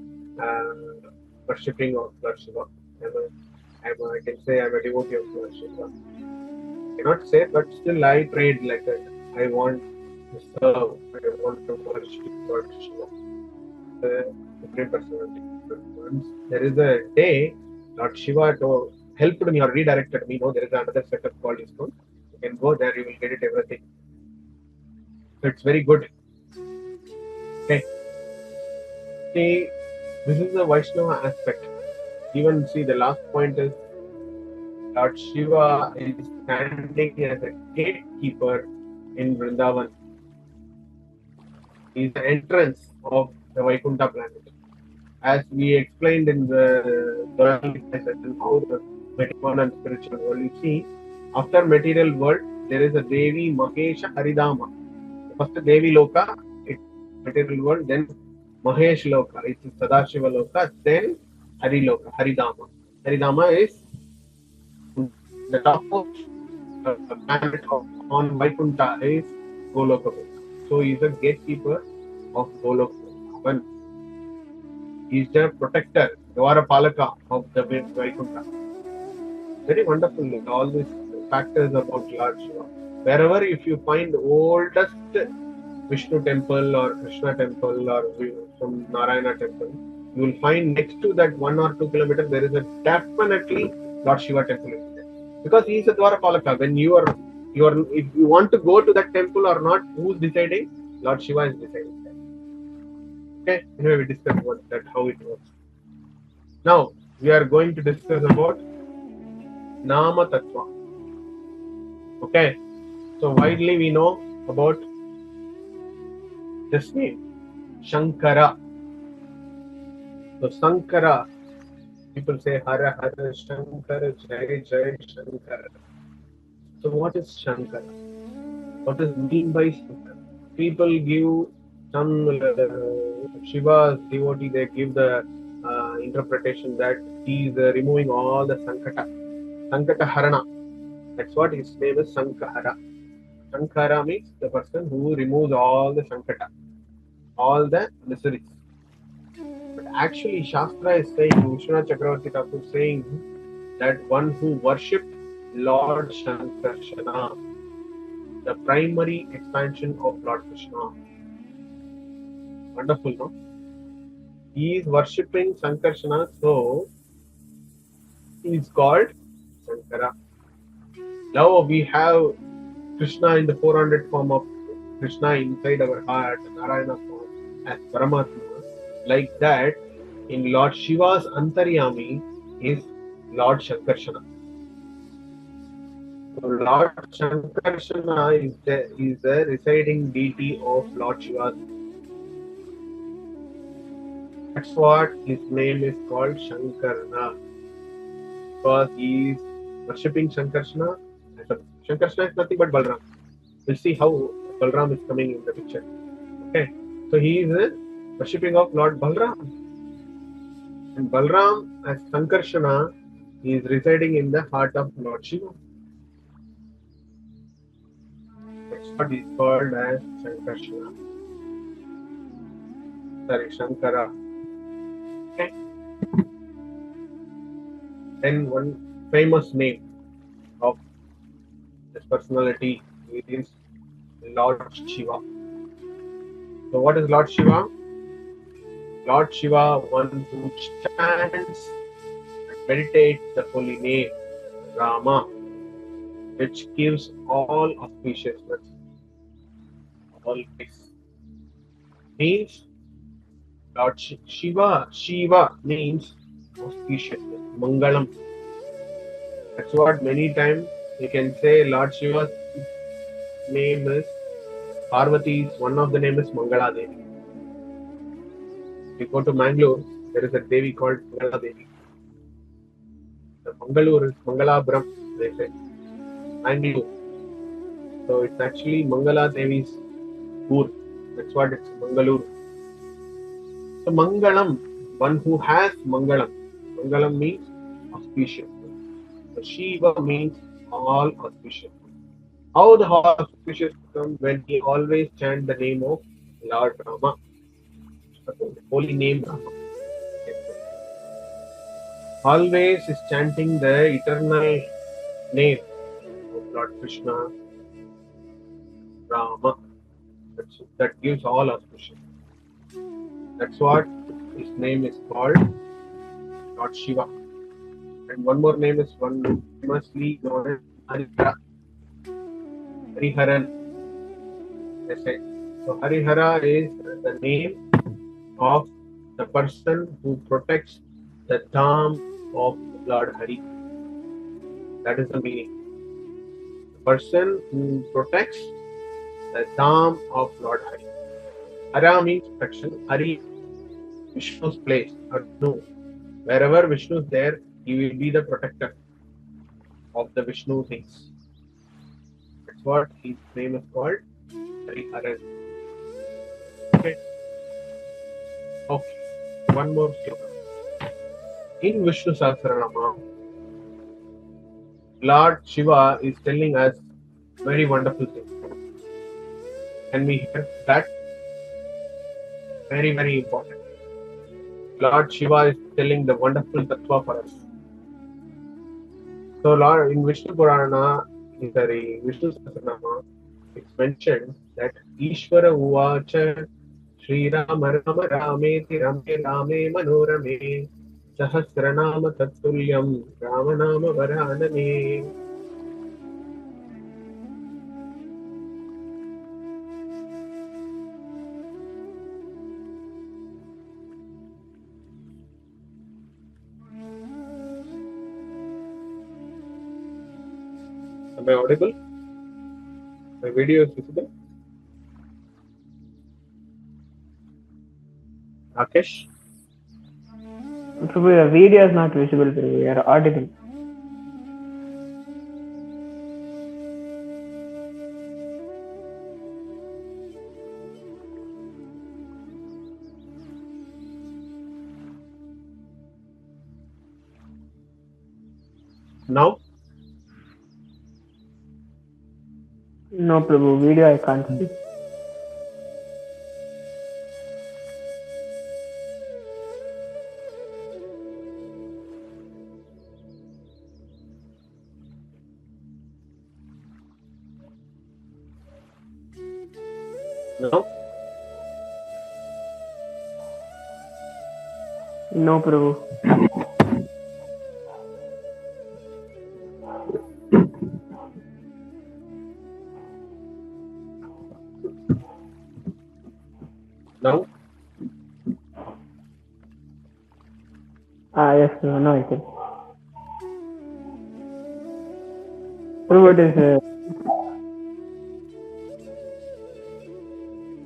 worshipping of Lord Shiva. I can say I am a devotee of Lord Shiva. I cannot say, but still I prayed like that. I want to serve. I want to worship Lord Shiva, the Supreme Personality. Once there is a day, Lord Shiva helped me or redirected me. No, there is another setup called ISKCON. You can go there, you will get it everything. So it's very good. Okay. See, this is the Vaishnava aspect. Even see, the last point is Lord Shiva is standing as a gatekeeper in Vrindavan. He is the entrance of the Vaikuntha planet. As we explained in the session, how the material and spiritual world, you see, after material world, there is a Devi Mahesha Haridama. First Devi Loka, it's material world, then Mahesh Loka, it's Sadashiva Loka, then Hari Loka, Haridama. Haridama is the top of the planet on Vaikuntha is Goloka. So he is a gatekeeper of Goloka. One, he is the protector, Dwarapalaka of the Vaikuntha. Very wonderful, all these factors about Lord Shiva. Wherever if you find oldest Vishnu temple or Krishna temple or some Narayana temple, you will find next to that 1 or 2 kilometers there is a definitely Lord Shiva temple is there. Because he is a Dwarapalaka. When you are if you want to go to that temple or not, who is deciding? Lord Shiva is deciding that. Okay, anyway, we discussed about that, how it works. Now we are going to discuss about Nama Tattva. Okay, so widely we know about this name, Shankara. So Shankara, people say Hara Hara Shankara, Jai Jai Shankara. So what is Shankara? What is mean by Shankara? People give some Shiva's devotee, they give the interpretation that he is removing all the Sankata. Sankata Harana. That's what his name is, Sankara. Sankara means the person who removes all the Sankata, all the miseries. But actually, Shastra is saying, Vishwanath Chakravarti Thakur is saying that one who worshipped Lord Shankarshana, the primary expansion of Lord Krishna. Wonderful, no? He is worshipping Sankarshana, so he is called Shankara. Now we have Krishna in the 400 form of Krishna inside our heart, Narayana form as Paramatma. Like that, in Lord Shiva's Antaryami is Lord Shankarshana. So Lord Shankarshana is the residing deity of Lord Shiva. That's what his name is called, Shankarana. Because he is worshipping Shankarshana. Shankarshana is nothing but Balram. We'll see how Balram is coming in the picture. Okay, so he is worshipping of Lord Balram. And Balram as Sankarshana is residing in the heart of Lord Shiva. That's what is called as Sankarshana. Sorry, Shankara. Okay. Then one famous name of this personality is Lord Shiva. So what is Lord Shiva? Lord Shiva, one who chants and meditates the holy name, Rama, which gives all auspiciousness. All this means Lord Shiva. Shiva means auspiciousness, Mangalam. That's what many times you can say Lord Shiva's name is Parvati's, one of the name is Mangala Devi. If you go to Mangalore, there is a Devi called Mangala Devi. The Mangalore is Mangala Brahm, they say. Mangalore. So it's actually Mangala Devi's Ur. That's what it's Mangalore. So Mangalam, one who has Mangalam. Mangalam means auspicious. So Shiva means all auspicious. How the auspicious come? When he always chant the name of Lord Rama. The holy name Rama. Always is chanting the eternal name of Lord Krishna, Rama. That gives all auspicious. That's what his name is called, Lord Shiva. And one more name is one famously known as Harihara. Hariharan. They say. So Harihara is the name of the person who protects the Dham of Lord Hari. That is the meaning. The person who protects the Dham of Lord Hari. Hara means protection. Hari, Vishnu's place. Or no, wherever Vishnu is there, he will be the protector of the Vishnu things. That's what his name is called. Hari Haran. Okay. One more sloka. In Vishnu Sahasranama, Lord Shiva is telling us very wonderful things. Can we hear that? Very, very important. Lord Shiva is telling the wonderful tattva for us. So, Lord, in Vishnu Purana, in the Vishnu Sahasranama, it's mentioned that Ishvara Uvacha Shri Rama Rama Rameti Rame Rame Manorame Sahasranama Tattulyam Ramanama Varaname. Am I audible? My video is visible? Rakesh? Prabhu, your video is not visible, Prabhu. You are audible. Now? No, Prabhu. Video I can't see. No? No, Prabhu. Now? Yes, Prabhu. No, I can. Prabhu, it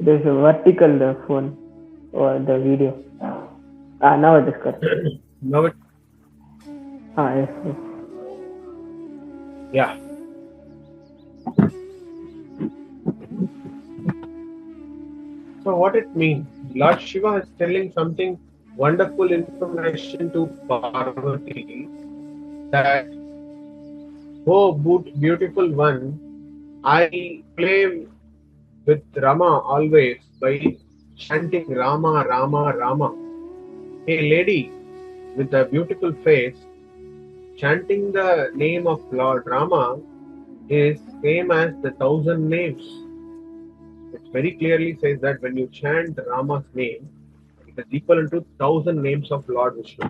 is a vertical, the phone or the video. Now it is correct. Now it? Yes, yes. Yeah. So what it means? Lord Shiva is telling something wonderful information to Parvati that, oh beautiful one, I play with Rama always by chanting Rama, Rama, Rama. A lady with a beautiful face chanting the name of Lord Rama is same as the 1,000 names. It very clearly says that when you chant Rama's name, it is equal to 1,000 names of Lord Vishnu.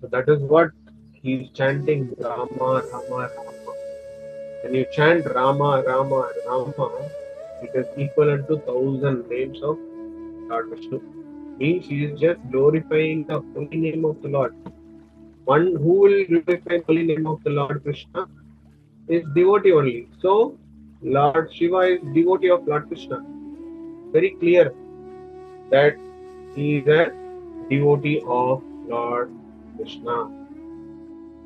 So that is what he is chanting, Rama, Rama, Rama. When you chant Rama, Rama, Rama, it is equal to 1,000 names of Lord Vishnu. Means he is just glorifying the holy name of the Lord. One who will glorify the holy name of the Lord Krishna is devotee only. So Lord Shiva is devotee of Lord Krishna. Very clear that he is a devotee of Lord Krishna.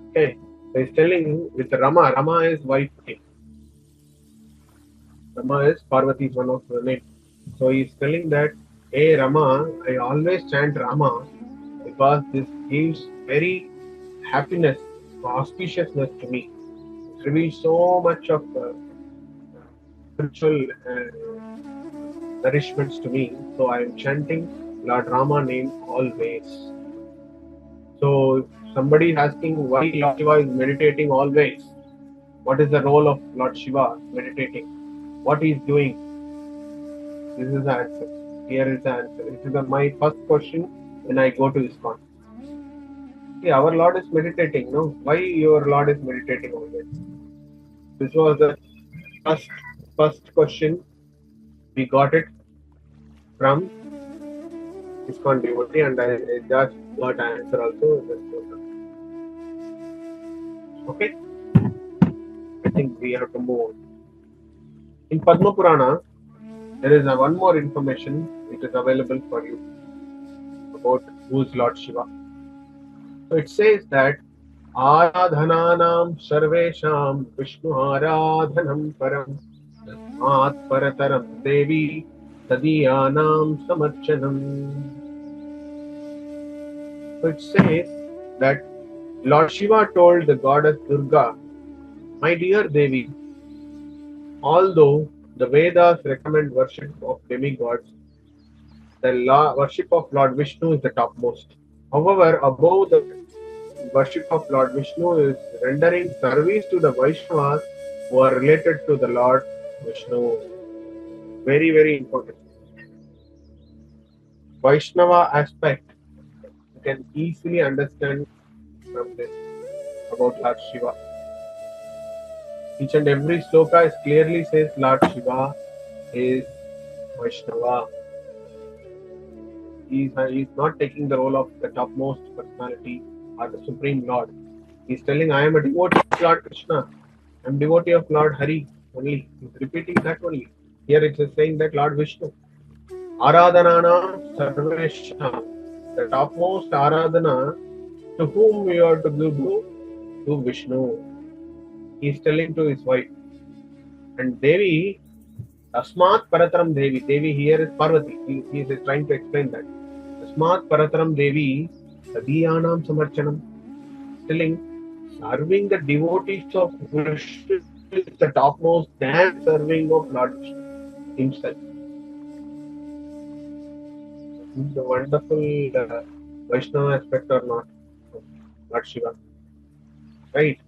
Okay, so he's telling with Rama. Rama is wife name. Rama is Parvati's one of the name. So he's telling that, hey Rama, I always chant Rama because this gives very happiness, auspiciousness to me. It reveals so much of spiritual nourishments to me. So I am chanting Lord Rama name always. So somebody is asking why Lord Shiva is meditating always. What is the role of Lord Shiva meditating? What he is doing? This is the answer. Here is the answer. It is my first question when I go to ISKCON. See, our Lord is meditating, no? Why your Lord is meditating always? This was the first question. We got it from ISKCON devotee, and I just got an answer also. Okay? think we have to move on. In Padma Purana, there is one more information which is available for you about who is Lord Shiva. So it says that Aradhananam Sarvesham Vishnu Aradhanam Param Mat Parataram Devi Tadiyanam Samarchanam. So it says that Lord Shiva told the goddess Durga, my dear Devi, although the Vedas recommend worship of demigods, the worship of Lord Vishnu is the topmost. However, above the worship of Lord Vishnu is rendering service to the Vaishnavas who are related to the Lord Vishnu. Very, very important. Vaishnava aspect you can easily understand from this about Lord Shiva. Each and every sloka is clearly says Lord Shiva is Vaishnava. He is not taking the role of the topmost personality or the Supreme Lord. He is telling, I am a devotee of Lord Krishna. I am devotee of Lord Hari only. He is repeating that only. Here it is saying that Lord Vishnu. Aradhanana Sarvesham. The topmost Aradhana to whom we are to give to Vishnu. He is telling to his wife. And Devi, Asmat Parataram Devi. Devi here is Parvati. He is trying to explain that. Asmat Parataram Devi Tadiyanam Samarchanam. Telling, serving the devotees of Vishnu is the topmost than serving of Lord Vishnu himself. This is a wonderful Vaishnava aspect or not of Lord Shiva. Right?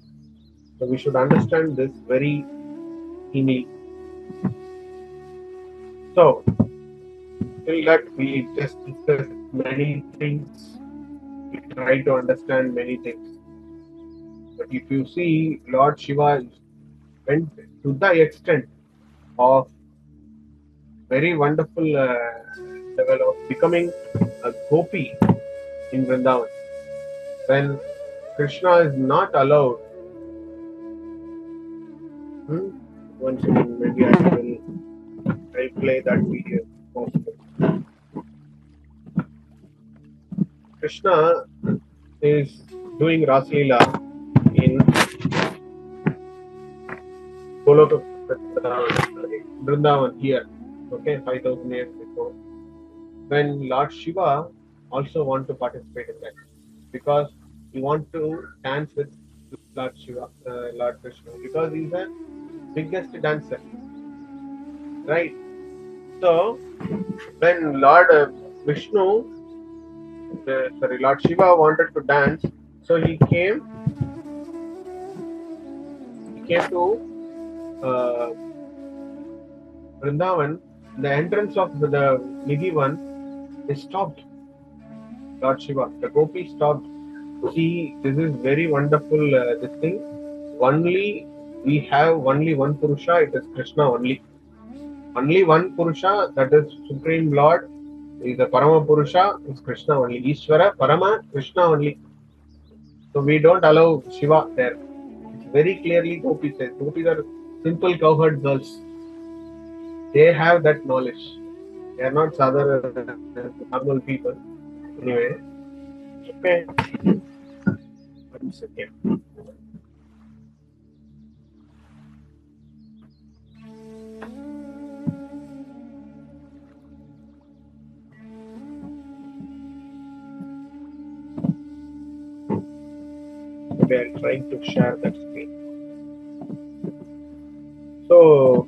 So we should understand this very keenly. So, till that we just discussed many things. We try to understand many things. But if you see, Lord Shiva went to the extent of very wonderful level of becoming a gopi in Vrindavan. When Krishna is not allowed, one second, maybe I'll play that video. Krishna is doing Raas-Lila in Vrindavan here, okay, 5,000 years before. When Lord Shiva also want to participate in that, because he want to dance with Lord Shiva, Lord Krishna, because he's the biggest dancer, right? So when Lord Lord Shiva wanted to dance, so he came to Vrindavan. The entrance of the Nidhivan is stopped. Lord Shiva, the gopi stopped. See, this is very wonderful. This thing. We have only one Purusha. It is Krishna only. Only one Purusha, that is Supreme Lord. Is the Parama Purusha. Is Krishna only. Ishvara, Parama, Krishna only. So we don't allow Shiva there. It's very clearly Gopi says. Gopis are simple cowherd girls. They have that knowledge. They are not other normal people. Anyway, okay. 1 second. Maybe I'm trying to share that screen. So,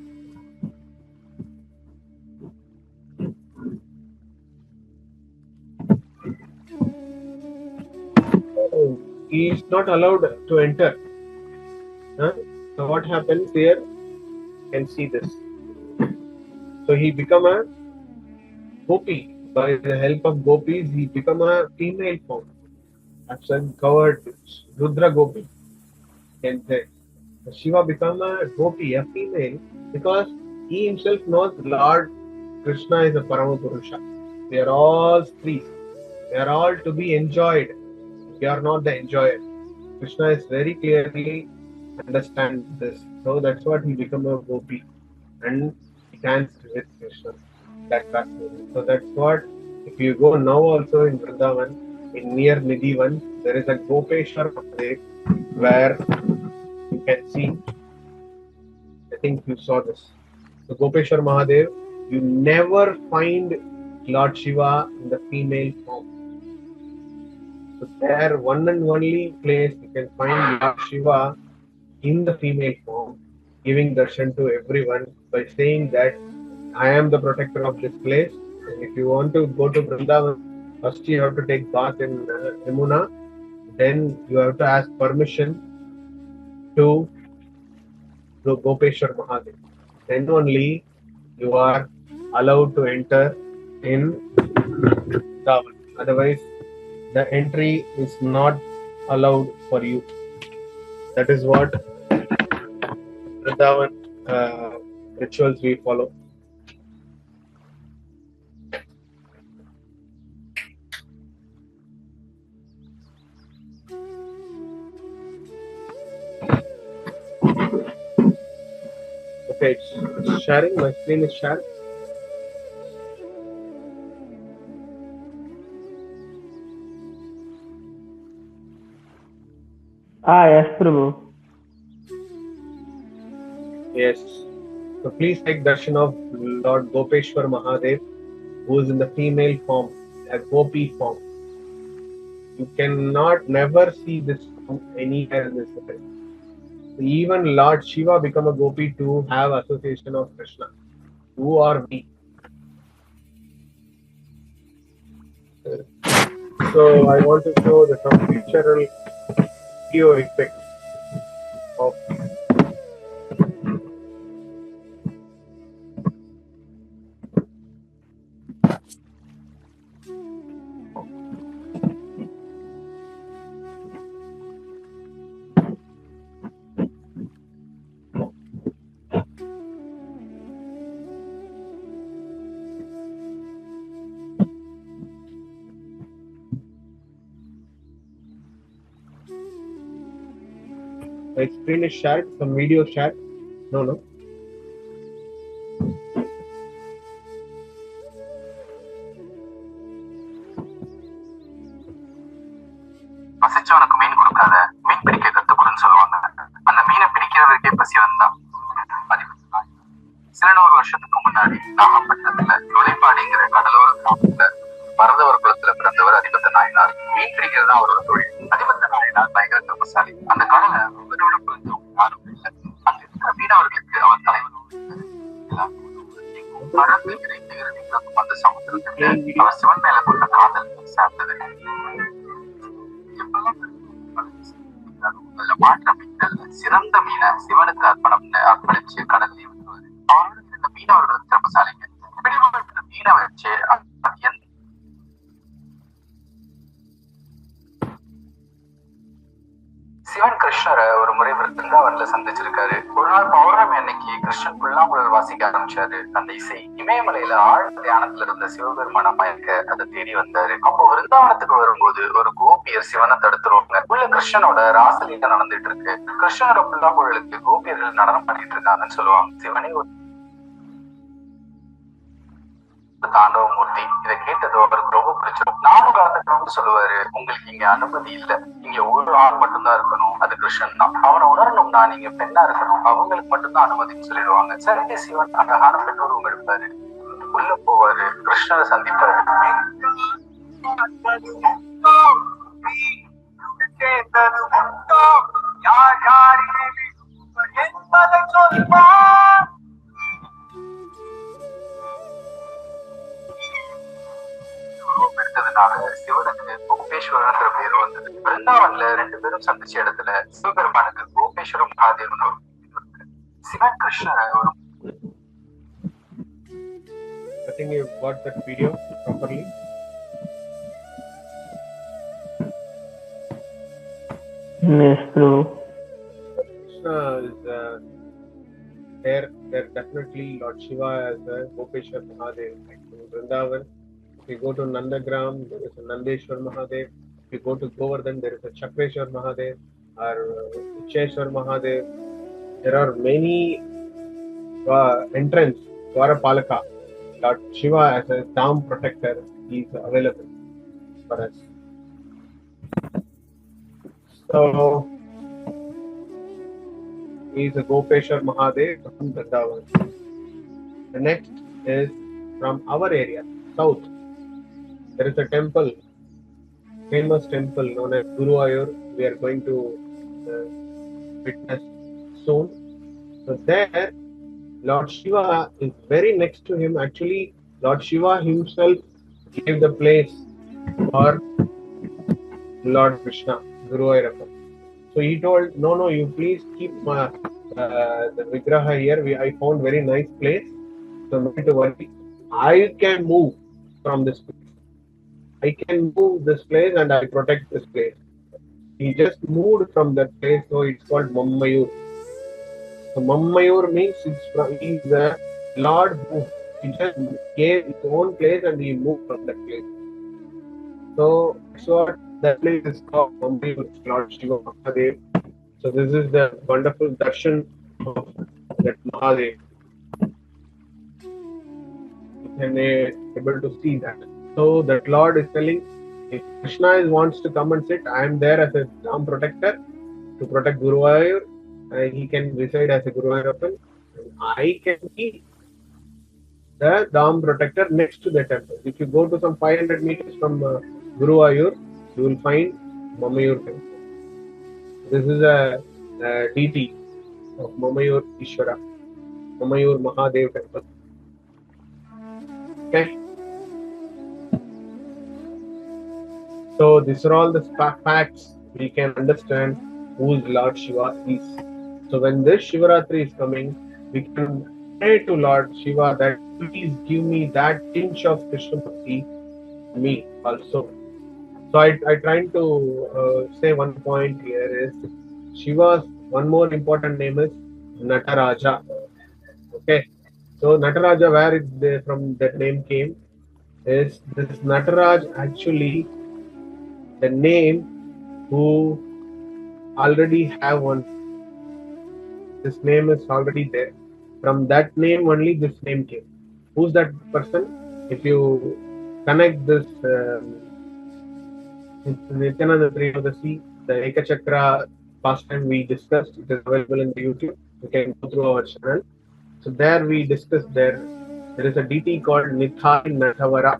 he is not allowed to enter. So what happens here? You can see this. So he become a gopi. By the help of gopis, he become a female form. I've said covered Rudra gopi. Can say. Shiva become a gopi, a female, because he himself knows Lord Krishna is a Parama Purusha. They are all streets. They are all to be enjoyed. They are not the enjoyer. Krishna is very clearly understand this. So that's what he became a gopi and he danced with Krishna. That fascinating. So that's what, if you go now also in Vrindavan, in near Nidhivan, there is a Gopesvara Mahadeva where you can see, I think you saw this. So Gopesvara Mahadeva, you never find Lord Shiva in the female form. So there, one and only place you can find Lord Shiva in the female form, giving darshan to everyone by saying that I am the protector of this place. And if you want to go to Vrindavan, first you have to take bath in Yamuna, then you have to ask permission to Gopeshwar Mahadev. Then only you are allowed to enter in Vrindavan. Otherwise, the entry is not allowed for you. That is what Vrindavan rituals we follow. Okay, it's sharing. My screen is shared. Yes, Prabhu. Yes. So please take darshan of Lord Gopeshwar Mahadev, who is in the female form, a gopi form. You cannot never see this form anywhere in this world. Even Lord Shiva become a gopi to have association of Krishna. Who are we? So I want to show the some pictorial video effect of my screen is shared, some video shared. No. பசிச்சவனுக்கு மீன் கொடுக்காத, மீன் பிடிக்க கத்துக்கணும்னு சொல்லுவாங்க. அந்த மீனை பிடிக்கிறதுக்கே பசி வந்தா. சில 100 வருஷத்துக்கு முன்னாடி நாகப்பட்டினத்துல நுழைப்பாடிங்கிற கடலோர கிராமத்துல பரதவர் குலத்துல பிறந்தவர் அதிபத்த நாயனார். மீன் பிடிக்கிறது தான் அவரோட தொழில். அதிபத்த நாயனார் பயங்கர திறமசாலி. அந்த கடலை அவரோட பிறந்தவங்க யாரும் இல்லை. அங்க இருக்கிற மீனவர்களுக்கு அவர் தலைவர் பறந்து இறைந்து இறுதிக்கும் அந்த சமுத்திரத்துக்கு அவர் சிவன் மேல கொண்ட காதல் சார்ந்தது. மாற்றம் சிறந்த மீனை சிவனுக்கு அர்ப்பணிச்சு கடல்ல விட்டுருவாரு. அவரோட இருந்த மீனவர்கள் திறமசாலிங்க. பிடிபட்ட மீனை வச்சு சிவன் கிருஷ்ணரை ஒரு முறை விருந்தாவன்ல சந்திச்சிருக்காரு. ஒரு நாள் பௌர்ணமி அன்னைக்கு கிருஷ்ணன் புல்லாங்குழல் வாசிக்க ஆரம்பிச்சாரு. அந்த இசை இமயமலையில ஆழ் தியானத்துல இருந்த சிவபெருமான மயக்க அதை தேடி வந்தாரு. அப்போ விருந்தாவனத்துக்கு வரும்போது ஒரு கோபியர் சிவனை தடுத்துருவாங்க. உள்ள கிருஷ்ணனோட ராசலீலா நடந்துட்டு இருக்கு. கிருஷ்ணனோட புல்லாங்குழலுக்கு கோபியர்கள் நடனம் பண்ணிட்டு இருக்காங்கன்னு சொல்லுவாங்க. சிவனே தாண்டவ மூர்த்தி. இதை கேட்டதோ அவருக்கு ரொம்ப பிடிச்சிடும். நானும் காத்துக்கணும்னு சொல்லுவாரு. உங்களுக்கு இங்க அனுமதி இல்ல, இங்க ஒரு ஆள் மட்டும்தான் இருக்கணும், அது கிருஷ்ணன் தான். அவனை உணரணும்னா நீங்க பெண்ணா இருக்கணும், அவங்களுக்கு மட்டும்தான் அனுமதின்னு சொல்லிடுவாங்க. சரி, சிவன் அழகான பெண்ணோருவம் எடுப்பாரு. உள்ள போவாரு, கிருஷ்ணரை சந்திப்பாரு. எடுத்ததுனால சிவனுக்கு கோபேஸ்வரன்ற பேர் வந்தது. பிருந்தாவன்ல 2 பேரும் சந்திச்ச இடத்துல சிவபெருமானுக்கு கோபேஸ்வர மகாதேவன் ஒரு சிவன் கிருஷ்ணரை ஒரு I think you got that video properly. Yes, Prabhu. Krishna is there definitely Lord Shiva as a Gopeshwar Mahadev. Like in Vrindavan, if you go to Nandagram, there is a Nandeshwar Mahadev. If you go to Govardhan, there is a Chakreshwar Mahadev. or Ucheshwar Mahadev. There are many entrance, Dwarapalaka. Lord Shiva as a Dham protector is available for us. So, he is a Gopeshwar Mahadev from Vrindavan. The next is from our area, south. There is a temple, famous temple known as Guruvayur. We are going to witness soon. So there, Lord Shiva is very next to him. Actually, Lord Shiva himself gave the place for Lord Krishna, Guruvayurappa. So he told, no, you please keep the Vigraha here. I found very nice place. So no need to worry. I can move from this place. I can move this place and I protect this place. He just moved from that place, so it's called Mammayur. So Mammayur means he's the Lord who he just gave his own place and he moved from that place. So that's what that place is called, Mammayur, Lord Shiva Mahadev. So this is the wonderful darshan of that Mahadev. You can able to see that. So that Lord is telling, if Krishna wants to come and sit, I am there as a Dham protector to protect Guruvayur. He can reside as a Guruvayurappan. I can be the Dham protector next to the temple. If you go to some 500 meters from Guruvayur, you will find Mammayur temple. This is a deity of Mammayur Ishvara, Mammayur Mahadev temple. Okay. So these are all the facts we can understand who Lord Shiva is. So when this Shivaratri is coming, we can pray to Lord Shiva that please give me that tinge of Krishna Bhakti, me also. So I trying to say one point here is Shiva's one more important name is Nataraja. Okay. So Nataraja, where is from that name came, is this Nataraj actually the name who already have one. This name is already there. From that name only this name came. Who's that person? If you connect this Nityananda Triyodasi, the Ekachakra pastime we discussed, it is available in the YouTube. You can go through our channel. So there we discussed there is a deity called Nithai Natavara.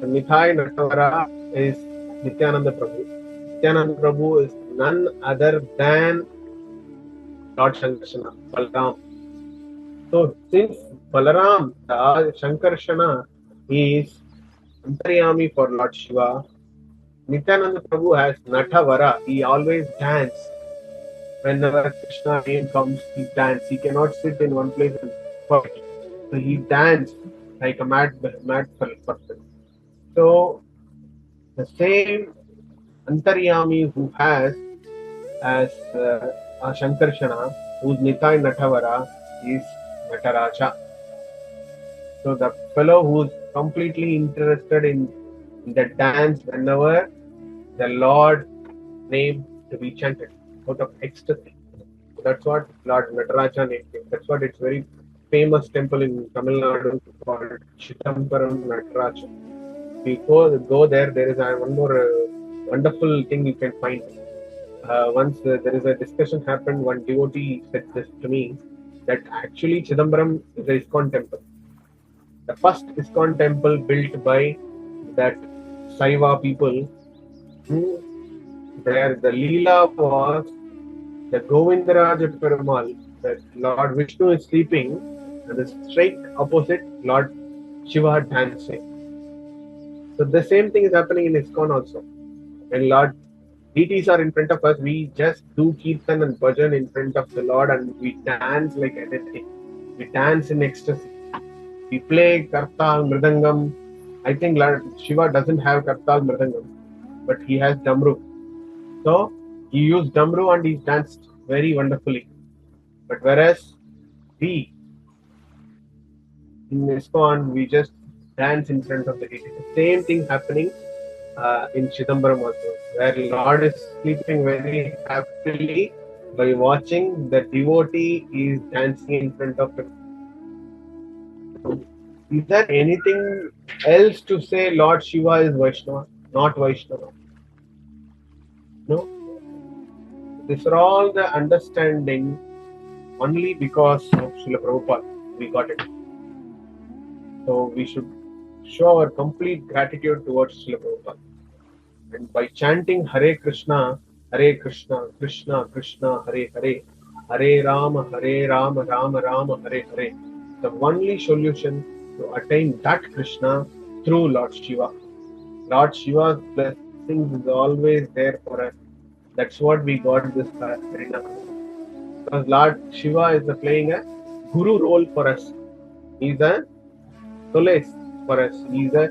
The Nithai Natavara is Nityananda Prabhu. Nityananda Prabhu is none other than Lord Shankarshana, Balaram. So since Balaram, the Shankarshana is Antaryami for Lord Shiva, Nityananda Prabhu has Natavara. He always dance. Whenever Krishna name comes, he dance. He cannot sit in one place and fight. So he dance like a mad person. So the same Antaryami who has as Shankarshana, whose Nitai Natavara is Nataraja. So the fellow who's completely interested in the dance whenever the Lord name to be chanted out of ecstasy. So that's what Lord Nataraja name came. That's what it's very famous temple in Tamil Nadu called Chidambaram Nataraja. If you go there, there is one more wonderful thing you can find. Once there is a discussion happened, one devotee said this to me, that actually Chidambaram is a ISKCON temple. The first ISKCON temple built by that Saiva people, there the Leela was the Govindaraja Perumal, that Lord Vishnu is sleeping, and the straight opposite Lord Shiva dancing. So the same thing is happening in ISKCON also. When Lord deities are in front of us, we just do kirtan and bhajan in front of the Lord and we dance like anything. We dance in ecstasy. We play kartal, mridangam. I think Lord Shiva doesn't have kartal, mridangam, but he has damru. So he used damru and he danced very wonderfully. But whereas we in ISKCON, we just dance in front of the deity. The same thing happening in Chidambaram also, where Lord is sleeping very happily by watching the devotee is dancing in front of him. Is there anything else to say Lord Shiva is Vaishnava, not Vaishnava? No. These are all the understanding only because of Srila Prabhupada. We got it. So we should show our complete gratitude towards Srila Prabhupada. And by chanting Hare Krishna, Krishna Krishna, Hare Hare, Hare Rama, Rama Rama, Hare Hare, the only solution to attain that Krishna through Lord Shiva. Lord Shiva's blessings is always there for us. That's what we got this Karuna. Because Lord Shiva is playing a guru role for us. He's a solace for us. He's a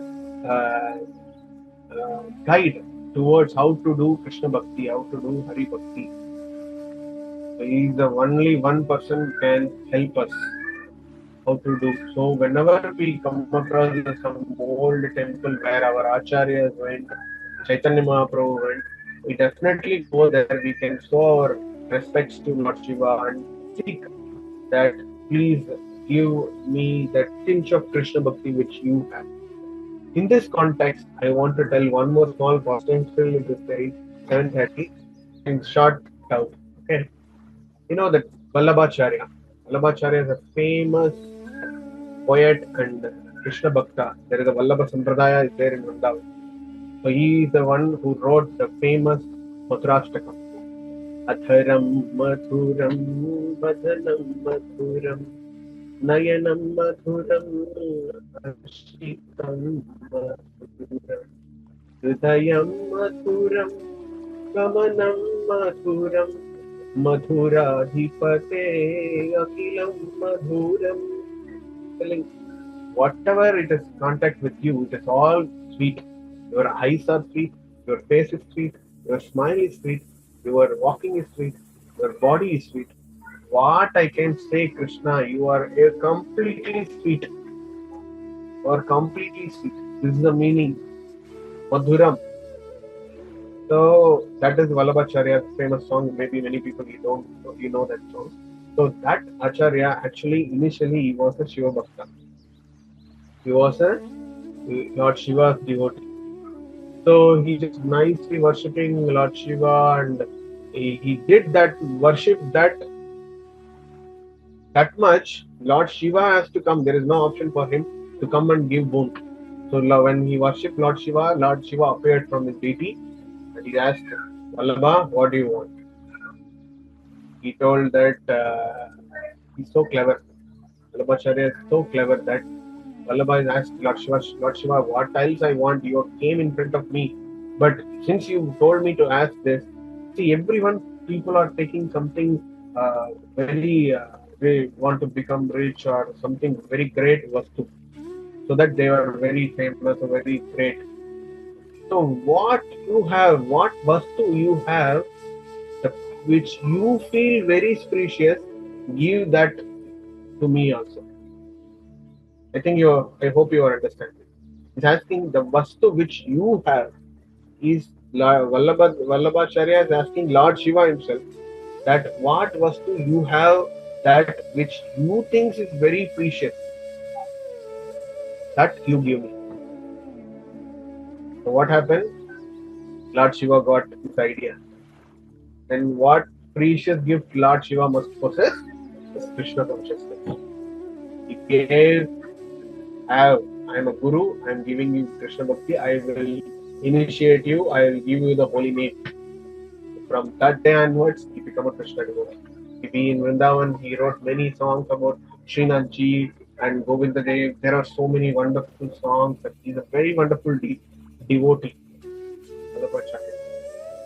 guide towards how to do Krishna Bhakti, how to do Hari Bhakti. So he is the only one person can help us how to do. So whenever we come across some old temple where our acharyas went, Chaitanya Mahaprabhu went, we definitely go there. We can show our respects to Lord Shiva and seek that please give me that tinge of Krishna Bhakti which you have. In this context, I want to tell one more small question. Still it is 7:30 and short out. Okay. You know that Vallabhacharya. Vallabhacharya is a famous poet and Krishna Bhakta. There is a Vallabha Sampradaya is there in Vrindavan. So he is the one who wrote the famous Mathurashtakam. Atharam Mathuram Vadanam Mathuram Nayanam Mathuram Ashitam Mathuram Hridayam Mathuram Gamanam Mathuram Madhuradhipate Akilam Madhuram. Telling whatever it is contact with you, it is all sweet. Your eyes are sweet, your face is sweet, your smile is sweet, your walking is sweet, your body is sweet. What I can say, Krishna, you are a completely sweet. You are completely sweet. This is the meaning. Madhuram. So that is Vallabhacharya's famous song. Maybe many people you know that song. So that Acharya actually initially he was a Shiva Bhakta. He was a Lord Shiva's devotee. So he just nicely worshipping Lord Shiva, and he did that worship that much. Lord Shiva has to come. There is no option for him to come and give boon. So when he worshipped Lord Shiva appeared from his deity and he asked, Vallabha, what do you want? He told that he's so clever. Vallabhacharya is so clever that Vallabha is asked Lord Shiva, what else I want? You came in front of me. But since you told me to ask this, see, people are taking something they want to become rich or something very great vastu, so that they are very famous or very great. So what you have, what vastu you have, which you feel very precious, give that to me also. I hope you are understanding. He's asking the vastu which you have is Vallabhacharya is asking Lord Shiva himself that what vastu you have that which you think is very precious, that you give me. So what happened? Lord Shiva got this idea. Then what precious gift Lord Shiva must possess is Krishna consciousness. He gave, I am a guru, I am giving you Krishna Bhakti, I will initiate you, I will give you the holy name. From that day onwards, he became a Krishna devotee. He in Vrindavan, he wrote many songs about Srinath Ji and Govinda Dev. There are so many wonderful songs. He is a very wonderful devotee.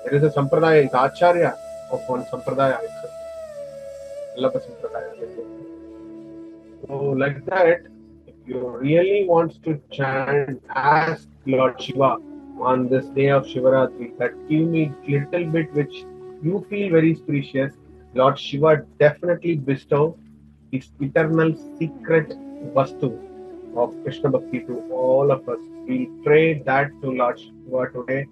There is a sampradaya, it's acharya of one sampradaya itself. Vallabha Sampradaya. So like that, if you really want to chant, ask Lord Shiva on this day of Shivaratri that give me little bit which you feel very precious, Lord Shiva definitely bestow his eternal secret vastu of Krishna Bhakti to all of us. we'll pray that to Lord Shiva today,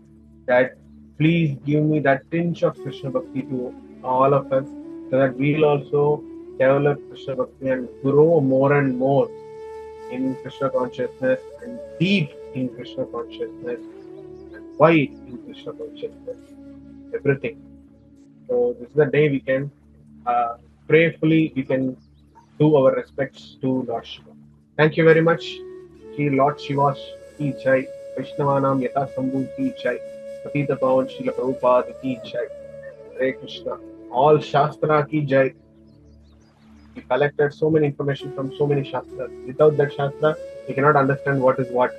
that please give me that tinge of Krishna Bhakti to all of us, so that we'll also develop Krishna Bhakti and grow more and more in Krishna consciousness and deep in Krishna consciousness and wide in Krishna consciousness, everything. So this is the day we can prayerfully we can do our respects to Lord Shiva. Thank you very much. Shri Lord Shiva ki jai, Vaishnavanam Yatha Sambhuh ki jai, Patita Pavan Srila Prabhupada ki jai, Hare Krishna. All Shastra ki jai. We collected so many information from so many Shastras. Without that Shastra, we cannot understand what is what.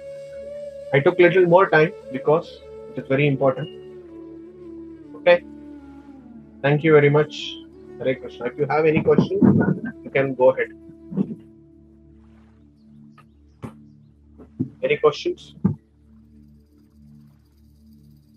I took little more time because it is very important. Okay. Thank you very much. Hare Krishna. If you have any questions, you can go ahead. Any questions?